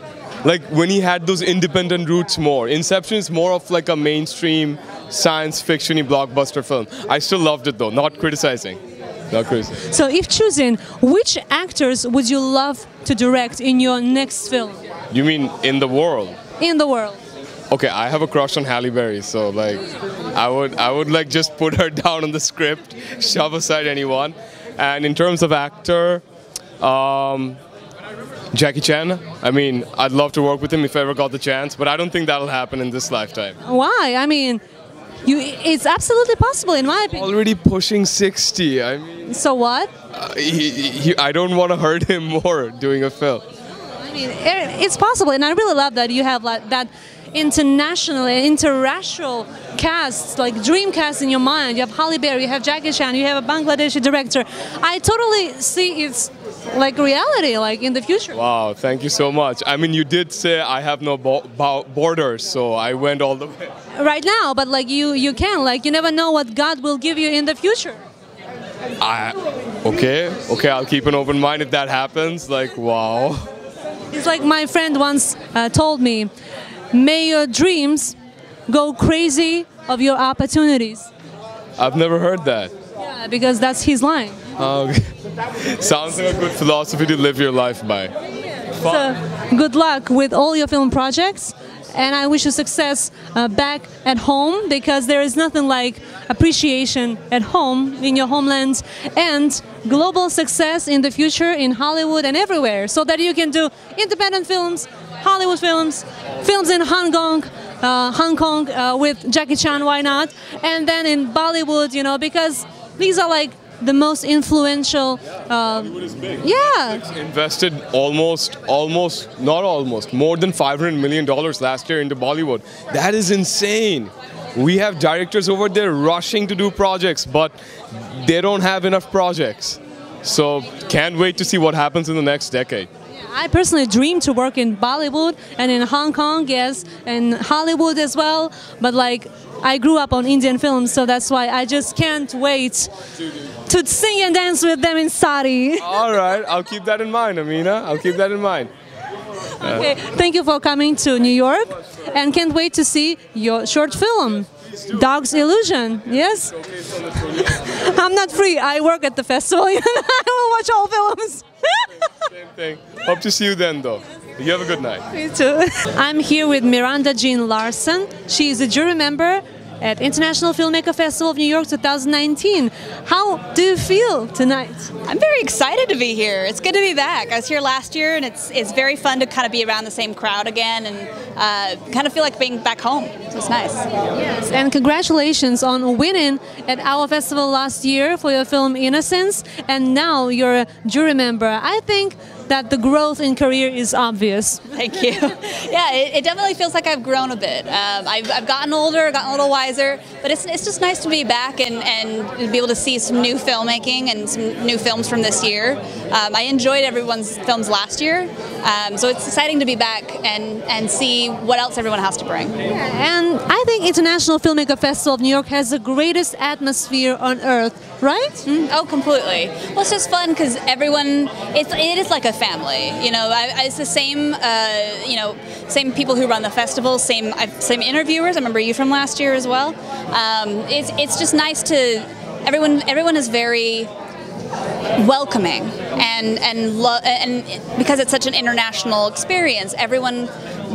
Like, when he had those independent roots more. Inception is more of like a mainstream science fiction-y blockbuster film. I still loved it, though. Not criticizing. So if choosing, which actors would you love to direct in your next film? You mean in the world? In the world. Okay, I have a crush on Halle Berry, so I would just put her down on the script, shove aside anyone. And in terms of actor, Jackie Chan. I mean, I'd love to work with him if I ever got the chance, but I don't think that'll happen in this lifetime. Why? I mean, it's absolutely possible, in my opinion. Already pushing 60. I mean. So what? I don't want to hurt him more doing a film. I mean, it's possible, and I really love that you have that international and interracial casts, like dream cast in your mind. You have Halle Berry, you have Jackie Chan, you have a Bangladeshi director. I totally see it's like reality, like in the future. Wow, thank you so much. I mean, you did say I have no borders, so I went all the way. Right now, but you can, you never know what God will give you in the future. Okay, I'll keep an open mind if that happens. Wow. It's like my friend once told me, may your dreams go crazy of your opportunities. I've never heard that. Yeah, because that's his line. Okay. Sounds like a good philosophy to live your life by. So, good luck with all your film projects, and I wish you success back at home, because there is nothing like appreciation at home in your homeland, and global success in the future in Hollywood and everywhere, so that you can do independent films, Hollywood films, films in Hong Kong with Jackie Chan, why not? And then in Bollywood, because these are the most influential. Hollywood is big. Yeah. It's invested more than $500 million last year into Bollywood. That is insane. We have directors over there rushing to do projects, but they don't have enough projects. So can't wait to see what happens in the next decade. I personally dream to work in Bollywood and in Hong Kong, yes, and Hollywood as well. But I grew up on Indian films, so that's why I just can't wait to sing and dance with them in Sari. All right, I'll keep that in mind, Amina. I'll keep that in mind. Okay, thank you for coming to New York, and can't wait to see your short film, Dog's Illusion. Yes? I'm not free. I work at the festival. I will watch all films. Same thing. Hope to see you then, though. You have a good night. Me too. I'm here with Miranda Jeanne Larsen. She is a jury member at International Filmmaker Festival of New York 2019. How do you feel tonight? I'm very excited to be here. It's good to be back. I was here last year, and it's very fun to kind of be around the same crowd again and kind of feel like being back home. So it's nice. Yes, and congratulations on winning at our festival last year for your film Innocence, and now you're a jury member. I think that the growth in career is obvious. Thank you. Yeah, it definitely feels like I've grown a bit. I've gotten older, gotten a little wiser, but it's just nice to be back and be able to see some new filmmaking and some new films from this year. I enjoyed everyone's films last year, so it's exciting to be back and see what else everyone has to bring. Yeah, and I think International Filmmaker Festival of New York has the greatest atmosphere on earth, right? Oh, completely. Well, it's just fun because everyone, it is like a family. You know, it's the same, same people who run the festival, same interviewers. I remember you from last year as well. It's just nice to, everyone is very welcoming and because it's such an international experience, everyone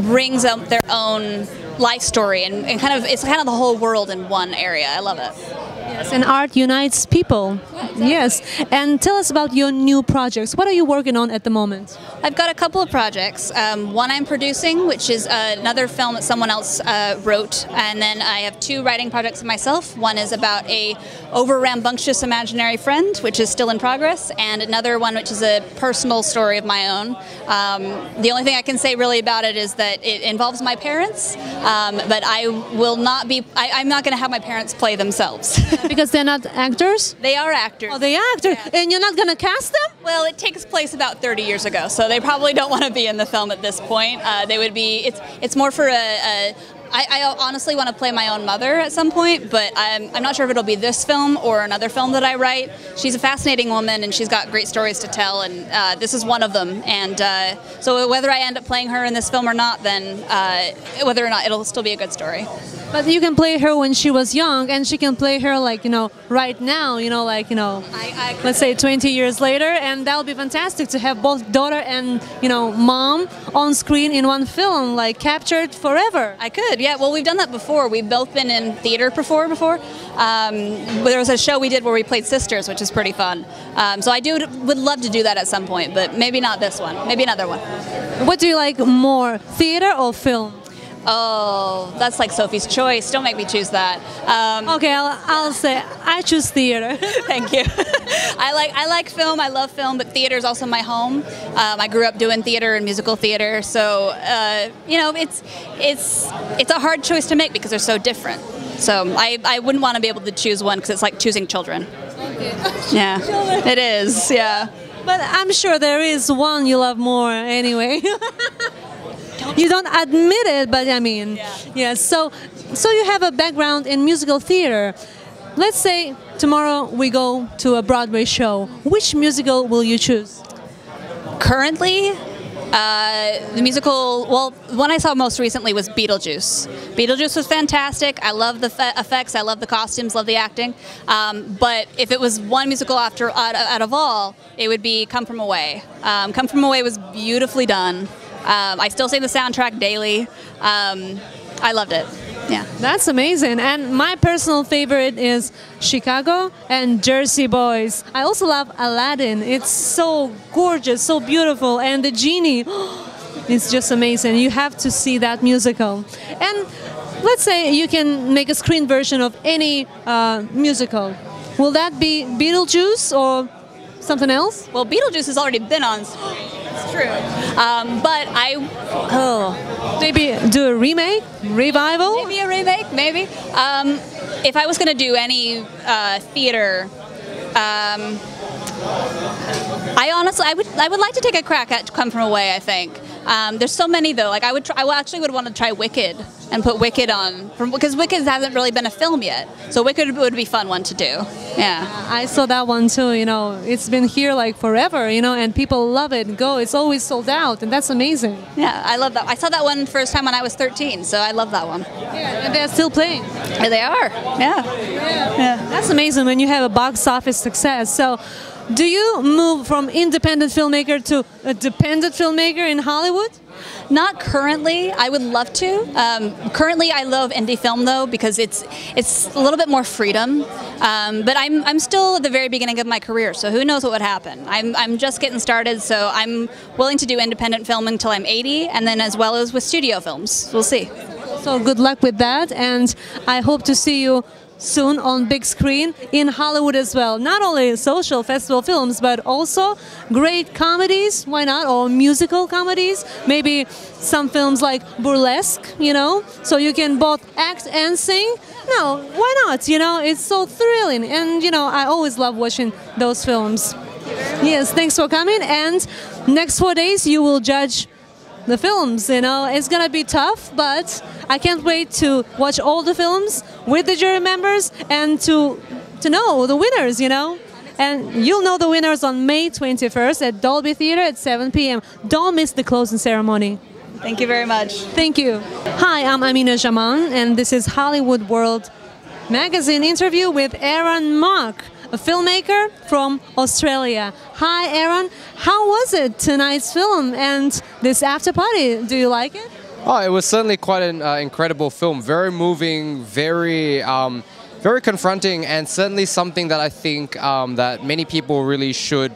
brings out their own life story and it's kind of the whole world in one area. I love it. Yes, and art unites people. Yeah, exactly. Yes, and tell us about your new projects. What are you working on at the moment? I've got a couple of projects. One I'm producing, which is another film that someone else wrote, and then I have two writing projects myself. One is about a over-rambunctious imaginary friend, which is still in progress, and another one which is a personal story of my own. The only thing I can say really about it is that it involves my parents, but I will not be. I'm not going to have my parents play themselves. Because they're not actors? They are actors. Oh, they are actors. Yeah. And you're not going to cast them? Well, it takes place about 30 years ago, so they probably don't want to be in the film at this point. They would be. It's more for I honestly want to play my own mother at some point, but I'm not sure if it'll be this film or another film that I write. She's a fascinating woman, and she's got great stories to tell, and this is one of them. And so whether I end up playing her in this film or not, then whether or not it'll still be a good story. But you can play her when she was young, and she can play her like, right now, let's say 20 years later, and that would be fantastic to have both daughter and, mom on screen in one film, like captured forever. I could, yeah. Well, we've done that before. We've both been in theater before. There was a show we did where we played sisters, which is pretty fun. So I would love to do that at some point, but maybe not this one. Maybe another one. What do you like more, theater or film? Oh, that's like Sophie's choice. Don't make me choose that. Okay, I'll say I choose theater. Thank you. I like film. I love film, but theater is also my home. I grew up doing theater and musical theater, so it's a hard choice to make because they're so different. So I wouldn't want to be able to choose one because it's like choosing children. Yeah, it is. Yeah. But I'm sure there is one you love more anyway. You don't admit it, but I mean, yeah. So you have a background in musical theater. Let's say tomorrow we go to a Broadway show. Which musical will you choose? Currently, the musical, well, the one I saw most recently was Beetlejuice. Beetlejuice was fantastic. I love the effects, I love the costumes, love the acting. But if it was one musical out of all, it would be Come From Away. Come From Away was beautifully done. I still say the soundtrack daily. I loved it. Yeah. That's amazing. And my personal favorite is Chicago and Jersey Boys. I also love Aladdin. It's so gorgeous, so beautiful. And the genie, it's just amazing. You have to see that musical. And let's say you can make a screen version of any musical. Will that be Beetlejuice or something else? Well, Beetlejuice has already been on screen. It's true. But maybe do a remake, revival? Maybe a remake, maybe. If I was going to do any theater, I would like to take a crack at Come From Away. I think there's so many though. Like I actually would want to try Wicked and put Wicked on because Wicked hasn't really been a film yet. So Wicked would be a fun one to do. Yeah, I saw that one too. It's been here like forever. And people love it. It's always sold out, and that's amazing. Yeah, I love that. I saw that one first time when I was 13, so I love that one. Yeah, and they're still playing. Yeah, they are. Yeah. That's amazing when you have a box office success. So, do you move from independent filmmaker to a dependent filmmaker in Hollywood? Not currently. I would love to. Currently, I love indie film though because it's a little bit more freedom. But I'm still at the very beginning of my career, so who knows what would happen. I'm just getting started, so I'm willing to do independent film until I'm 80, and then as well as with studio films. We'll see. So good luck with that, and I hope to see you soon on big screen in Hollywood as well. Not only social festival films, but also great comedies, why not, or musical comedies, maybe some films like burlesque, you know, so you can both act and sing. No, why not, you know, it's so thrilling, and you know, I always love watching those films. Yes, thanks for coming, and next 4 days you will judge the films, you know. It's gonna be tough, but I can't wait to watch all the films with the jury members and to know the winners, you know. And you'll know the winners on May 21st at Dolby Theatre at 7 p.m. Don't miss the closing ceremony. Thank you very much. Thank you. Hi, I'm Amina Zhaman, and this is Hollywood World Magazine interview with Erin, a filmmaker from Australia. Hi, Erin. How was it, tonight's film and this after party? Do you like it? Oh, it was certainly quite an incredible film. Very moving, very confronting, and certainly something that I think that many people really should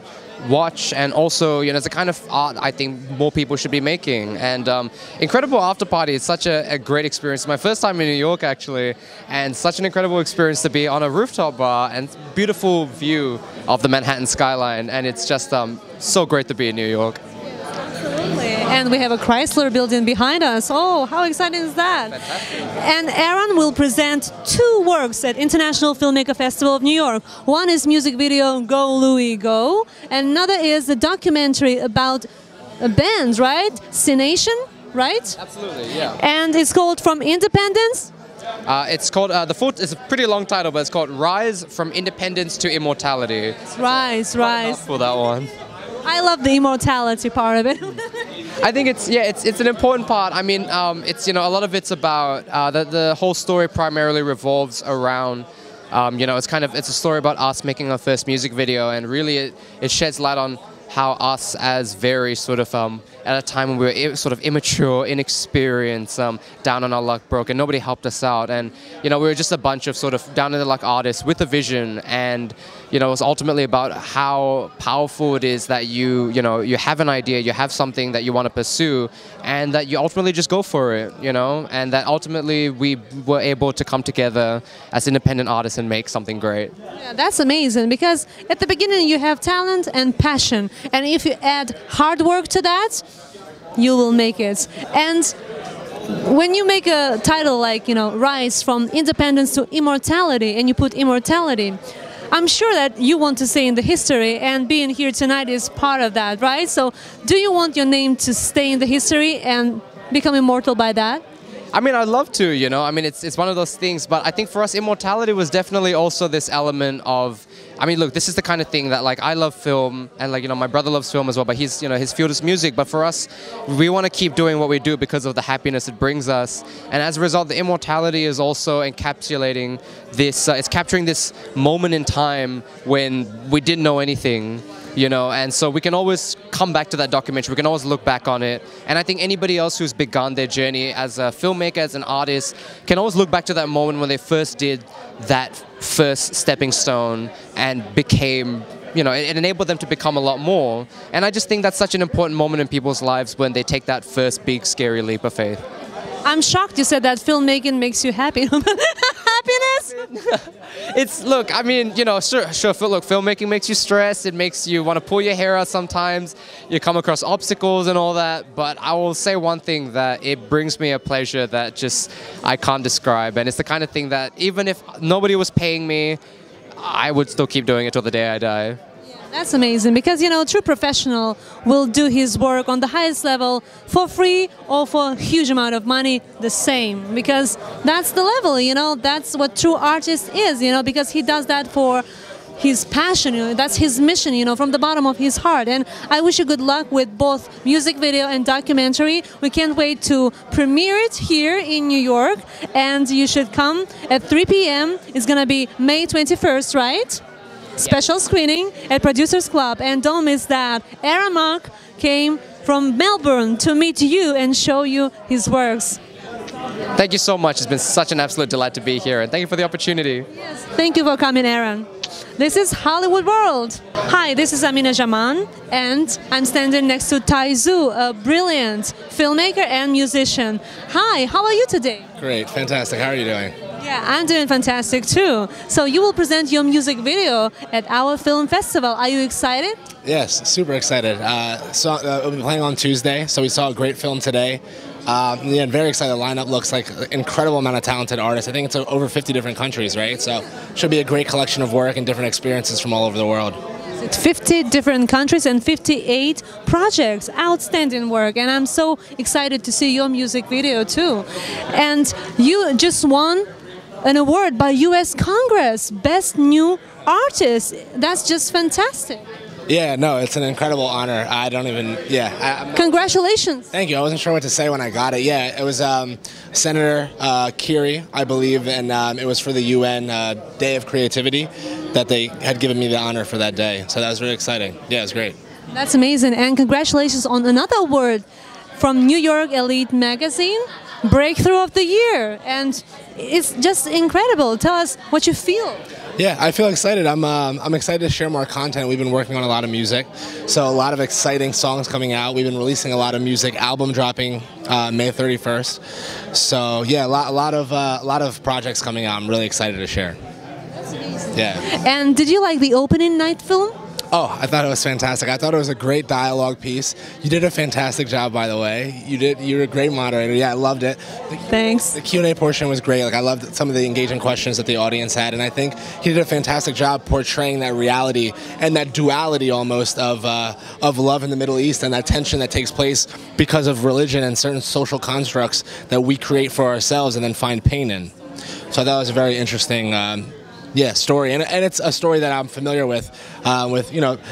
watch, and also, you know, it's a kind of art I think more people should be making. And incredible after party. It's such a great experience. It's my first time in New York actually, and such an incredible experience to be on a rooftop bar and beautiful view of the Manhattan skyline. And it's just so great to be in New York. Absolutely. And we have a Chrysler building behind us. Oh, how exciting is that? Fantastic. And Erin will present 2 works at International Filmmaker Festival of New York. One is music video Go Louie Go, and another is a documentary about a band, right? C-Nation, right? Absolutely, yeah. And it's called From Independence. It's called, it's a pretty long title, but it's called Rise from Independence to Immortality. Rise. For that one. I love the immortality part of it. I think it's an important part. I mean, it's, you know, a lot of it's about the whole story primarily revolves around, you know, it's a story about us making our first music video, and really it sheds light on how us as very sort of at a time when we were sort of immature, inexperienced, down on our luck, broke, and nobody helped us out, and you know, we were just a bunch of sort of down in the luck artists with a vision, and you know, it's ultimately about how powerful it is that you have an idea, you have something that you want to pursue, and that you ultimately just go for it, you know, and that ultimately we were able to come together as independent artists and make something great. Yeah, that's amazing, because at the beginning you have talent and passion, and if you add hard work to that, you will make it. And when you make a title like, you know, Rise from Independence to Immortality, and you put immortality, I'm sure that you want to stay in the history, and being here tonight is part of that, right? So do you want your name to stay in the history and become immortal by that? I mean, I'd love to, you know, I mean, it's one of those things, but I think for us, immortality was definitely also this element of, I mean, look, this is the kind of thing that, like, I love film, and, like, you know, my brother loves film as well, but he's, you know, his field is music, but for us, we want to keep doing what we do because of the happiness it brings us, and as a result, the immortality is also encapsulating this, it's capturing this moment in time when we didn't know anything, you know, and so we can always come back to that documentary, we can always look back on it, and I think anybody else who's begun their journey as a filmmaker, as an artist, can always look back to that moment when they first did that first stepping stone and became, you know, it enabled them to become a lot more, and I just think that's such an important moment in people's lives when they take that first big scary leap of faith. I'm shocked you said that filmmaking makes you happy. Happiness? It's, look, I mean, you know, sure, look, filmmaking makes you stressed, it makes you want to pull your hair out sometimes, you come across obstacles and all that, but I will say one thing, that it brings me a pleasure that just I can't describe, and it's the kind of thing that even if nobody was paying me, I would still keep doing it till the day I die. That's amazing, because, you know, a true professional will do his work on the highest level for free or for a huge amount of money, the same, because that's the level, you know, that's what true artist is, you know, because he does that for his passion, you know, that's his mission, you know, from the bottom of his heart. And I wish you good luck with both music video and documentary. We can't wait to premiere it here in New York, and you should come at 3 p.m. It's gonna be May 21st, right? Special screening at Producers Club, and don't miss that. Erin came from Melbourne to meet you and show you his works. Thank you so much. It's been such an absolute delight to be here, and thank you for the opportunity. Yes, thank you for coming, Erin. This is Hollywood World. Hi, this is Amina Zhaman, and I'm standing next to Tai Zhu, a brilliant filmmaker and musician. Hi, how are you today? Great, fantastic. How are you doing? Yeah, I'm doing fantastic too. So you will present your music video at our film festival. Are you excited? Yes, super excited. We'll be playing on Tuesday, so we saw a great film today. Yeah, very excited. The lineup looks like an incredible amount of talented artists. I think it's over 50 different countries, right? So it should be a great collection of work and different experiences from all over the world. It's 50 different countries and 58 projects. Outstanding work, and I'm so excited to see your music video too. And you just won an award by U.S. Congress, Best New Artist. That's just fantastic. Yeah, no, it's an incredible honor. I don't even, Congratulations. Thank you. I wasn't sure what to say when I got it. Yeah, it was Senator Kiri, I believe, and it was for the UN Day of Creativity that they had given me the honor for that day. So that was really exciting. Yeah, it was great. That's amazing, and congratulations on another award from New York Elite Magazine, Breakthrough of the Year, and it's just incredible. Tell us what you feel. Yeah, I feel excited. I'm excited to share more content. We've been working on a lot of music, so a lot of exciting songs coming out. We've been releasing a lot of music, album dropping May 31st. So yeah, a lot of projects coming out. I'm really excited to share. That's amazing. Yeah. And did you like the opening night film? Oh, I thought it was fantastic. I thought it was a great dialogue piece. You did a fantastic job, by the way. You're a great moderator. Yeah, I loved it. Thanks. The Q&A portion was great. Like, I loved some of the engaging questions that the audience had, and I think he did a fantastic job portraying that reality and that duality almost of love in the Middle East and that tension that takes place because of religion and certain social constructs that we create for ourselves and then find pain in. So I thought it was a very interesting story, and it's a story that I'm familiar with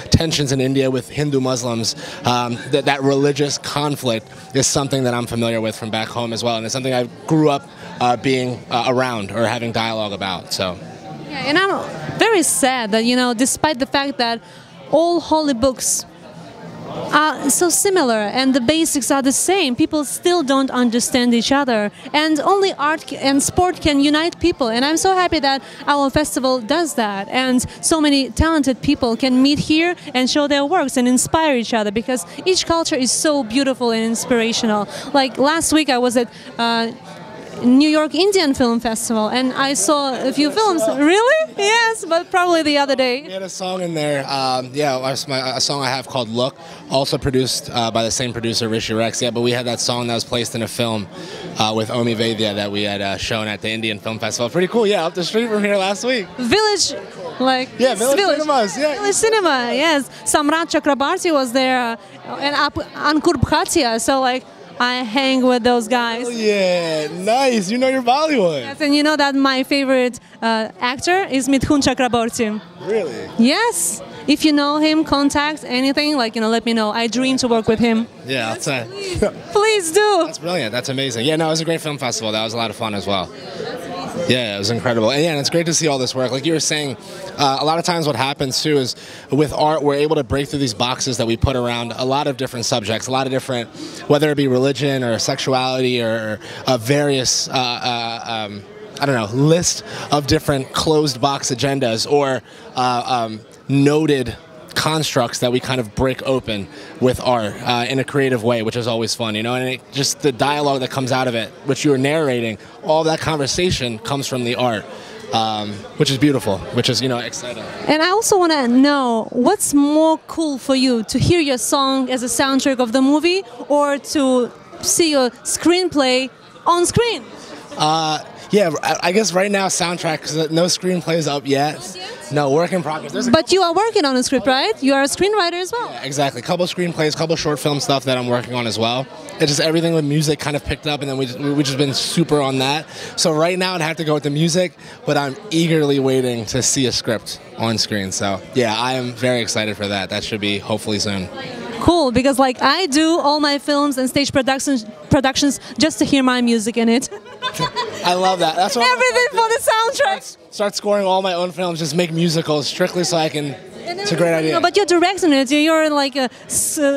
tensions in India with Hindu Muslims. That religious conflict is something that I'm familiar with from back home as well, and it's something I grew up being around or having dialogue about. So, yeah, and I'm very sad that despite the fact that all holy books are so similar and the basics are the same, people still don't understand each other, and only art and sport can unite people, and I'm so happy that our festival does that, and so many talented people can meet here and show their works and inspire each other, because each culture is so beautiful and inspirational. Like last week I was at New York Indian Film Festival, and I saw a few films. Really? Yes, but probably the other day. We had a song in there, a song I have called Look, also produced by the same producer, Rishi Rex. Yeah, but we had that song that was placed in a film with Omi Vaidya that we had shown at the Indian Film Festival. Pretty cool, yeah, up the street from here last week. Village, Village Cinemas, yeah. Village Cinema, yes. Samrat Chakrabarti was there, and Ankur Bhatia, so I hang with those guys. Oh yeah, nice. You know your Bollywood. Yes, and you know that my favorite actor is Mithun Chakraborty. Really? Yes. If you know him, contact anything, let me know. I dream to work with him. Yeah, I'll say. Please do. That's brilliant. That's amazing. Yeah, no, it was a great film festival. That was a lot of fun as well. Yeah, it was incredible. And yeah, and it's great to see all this work. Like you were saying, a lot of times what happens too is with art, we're able to break through these boxes that we put around a lot of different subjects, a lot of different, whether it be religion or sexuality or various, list of different closed box agendas or noted constructs that we kind of break open with art in a creative way, which is always fun, and just the dialogue that comes out of it, which you were narrating, all that conversation comes from the art, which is beautiful, which is, exciting. And I also want to know, what's more cool for you, to hear your song as a soundtrack of the movie or to see your screenplay on screen? Yeah, I guess right now soundtrack, because no screenplay is up yet. No, work in progress. But you are working on a script, right? You are a screenwriter as well. Yeah, exactly. Couple screenplays, couple short film stuff that I'm working on as well. It's just everything with music kind of picked up, and then we just been super on that. So right now I'd have to go with the music, but I'm eagerly waiting to see a script on screen. So yeah, I am very excited for that. That should be hopefully soon. Cool, because I do all my films and stage productions just to hear my music in it. I love that. That's what everything for the soundtrack. Start scoring all my own films, just make musicals strictly so I can It's a great idea. No, but you're directing it. You're like a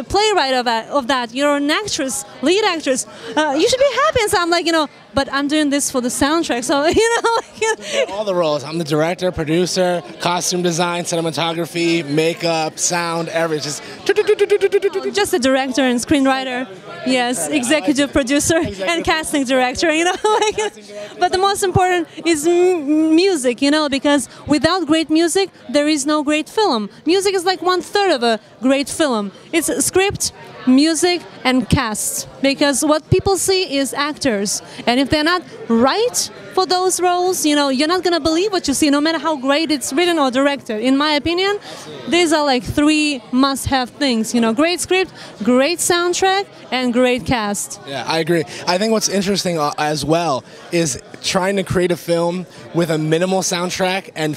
playwright of that. You're an actress, lead actress. You should be happy. And so I'm like, but I'm doing this for the soundtrack. So, all the roles. I'm the director, producer, costume design, cinematography, makeup, sound, everything. Just a director and screenwriter. Yes, executive producer and casting director, But the most important is music, because without great music, there is no great film. Music is like 1/3 of a great film. It's script, music, and cast. Because what people see is actors. And if they're not right for those roles, you're not going to believe what you see, no matter how great it's written or directed. In my opinion, these are like 3 must-have things. Great script, great soundtrack, and great cast. Yeah, I agree. I think what's interesting as well is trying to create a film with a minimal soundtrack, and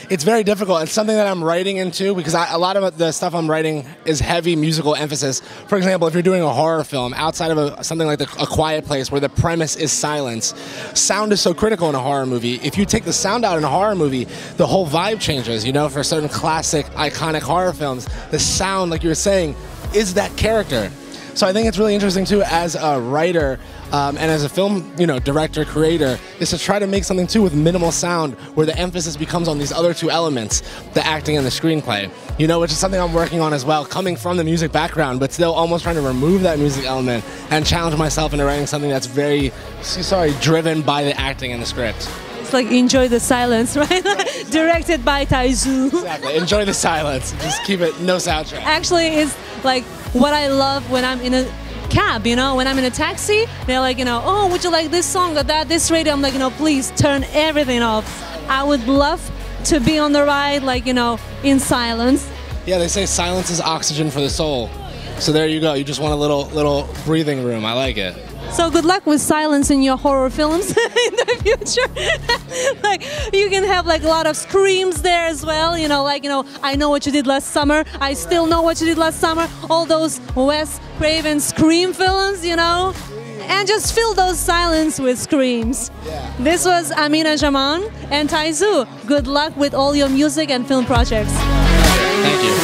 it's very difficult. It's something that I'm writing into because a lot of the stuff I'm writing is heavy musical emphasis. For example, if you're doing a horror film outside of something like A Quiet Place where the premise is silence, sound is so critical in a horror movie. If you take the sound out in a horror movie, the whole vibe changes. For certain classic, iconic horror films, the sound, like you were saying, is that character. So I think it's really interesting too, as a writer and as a film, director, creator, is to try to make something too with minimal sound, where the emphasis becomes on these other 2 elements, the acting and the screenplay. Which is something I'm working on as well, coming from the music background, but still almost trying to remove that music element and challenge myself into writing something that's very, driven by the acting and the script. It's like enjoy the silence, right? Directed by Taizu. Exactly. Enjoy the silence. Just keep it no soundtrack. Actually, it's like what I love when I'm in a cab, when I'm in a taxi, they're like, oh, would you like this song or that, this radio? I'm like, please turn everything off. I would love to be on the ride, like, in silence. Yeah, they say silence is oxygen for the soul. So there you go. You just want a little breathing room. I like it. So good luck with silence in your horror films in the future. Like you can have like a lot of screams there as well. I know what you did last summer. I still know what you did last summer. All those Wes Craven scream films, and just fill those silence with screams. Yeah. This was Amina Zhaman and Taizu. Good luck with all your music and film projects. Thank you.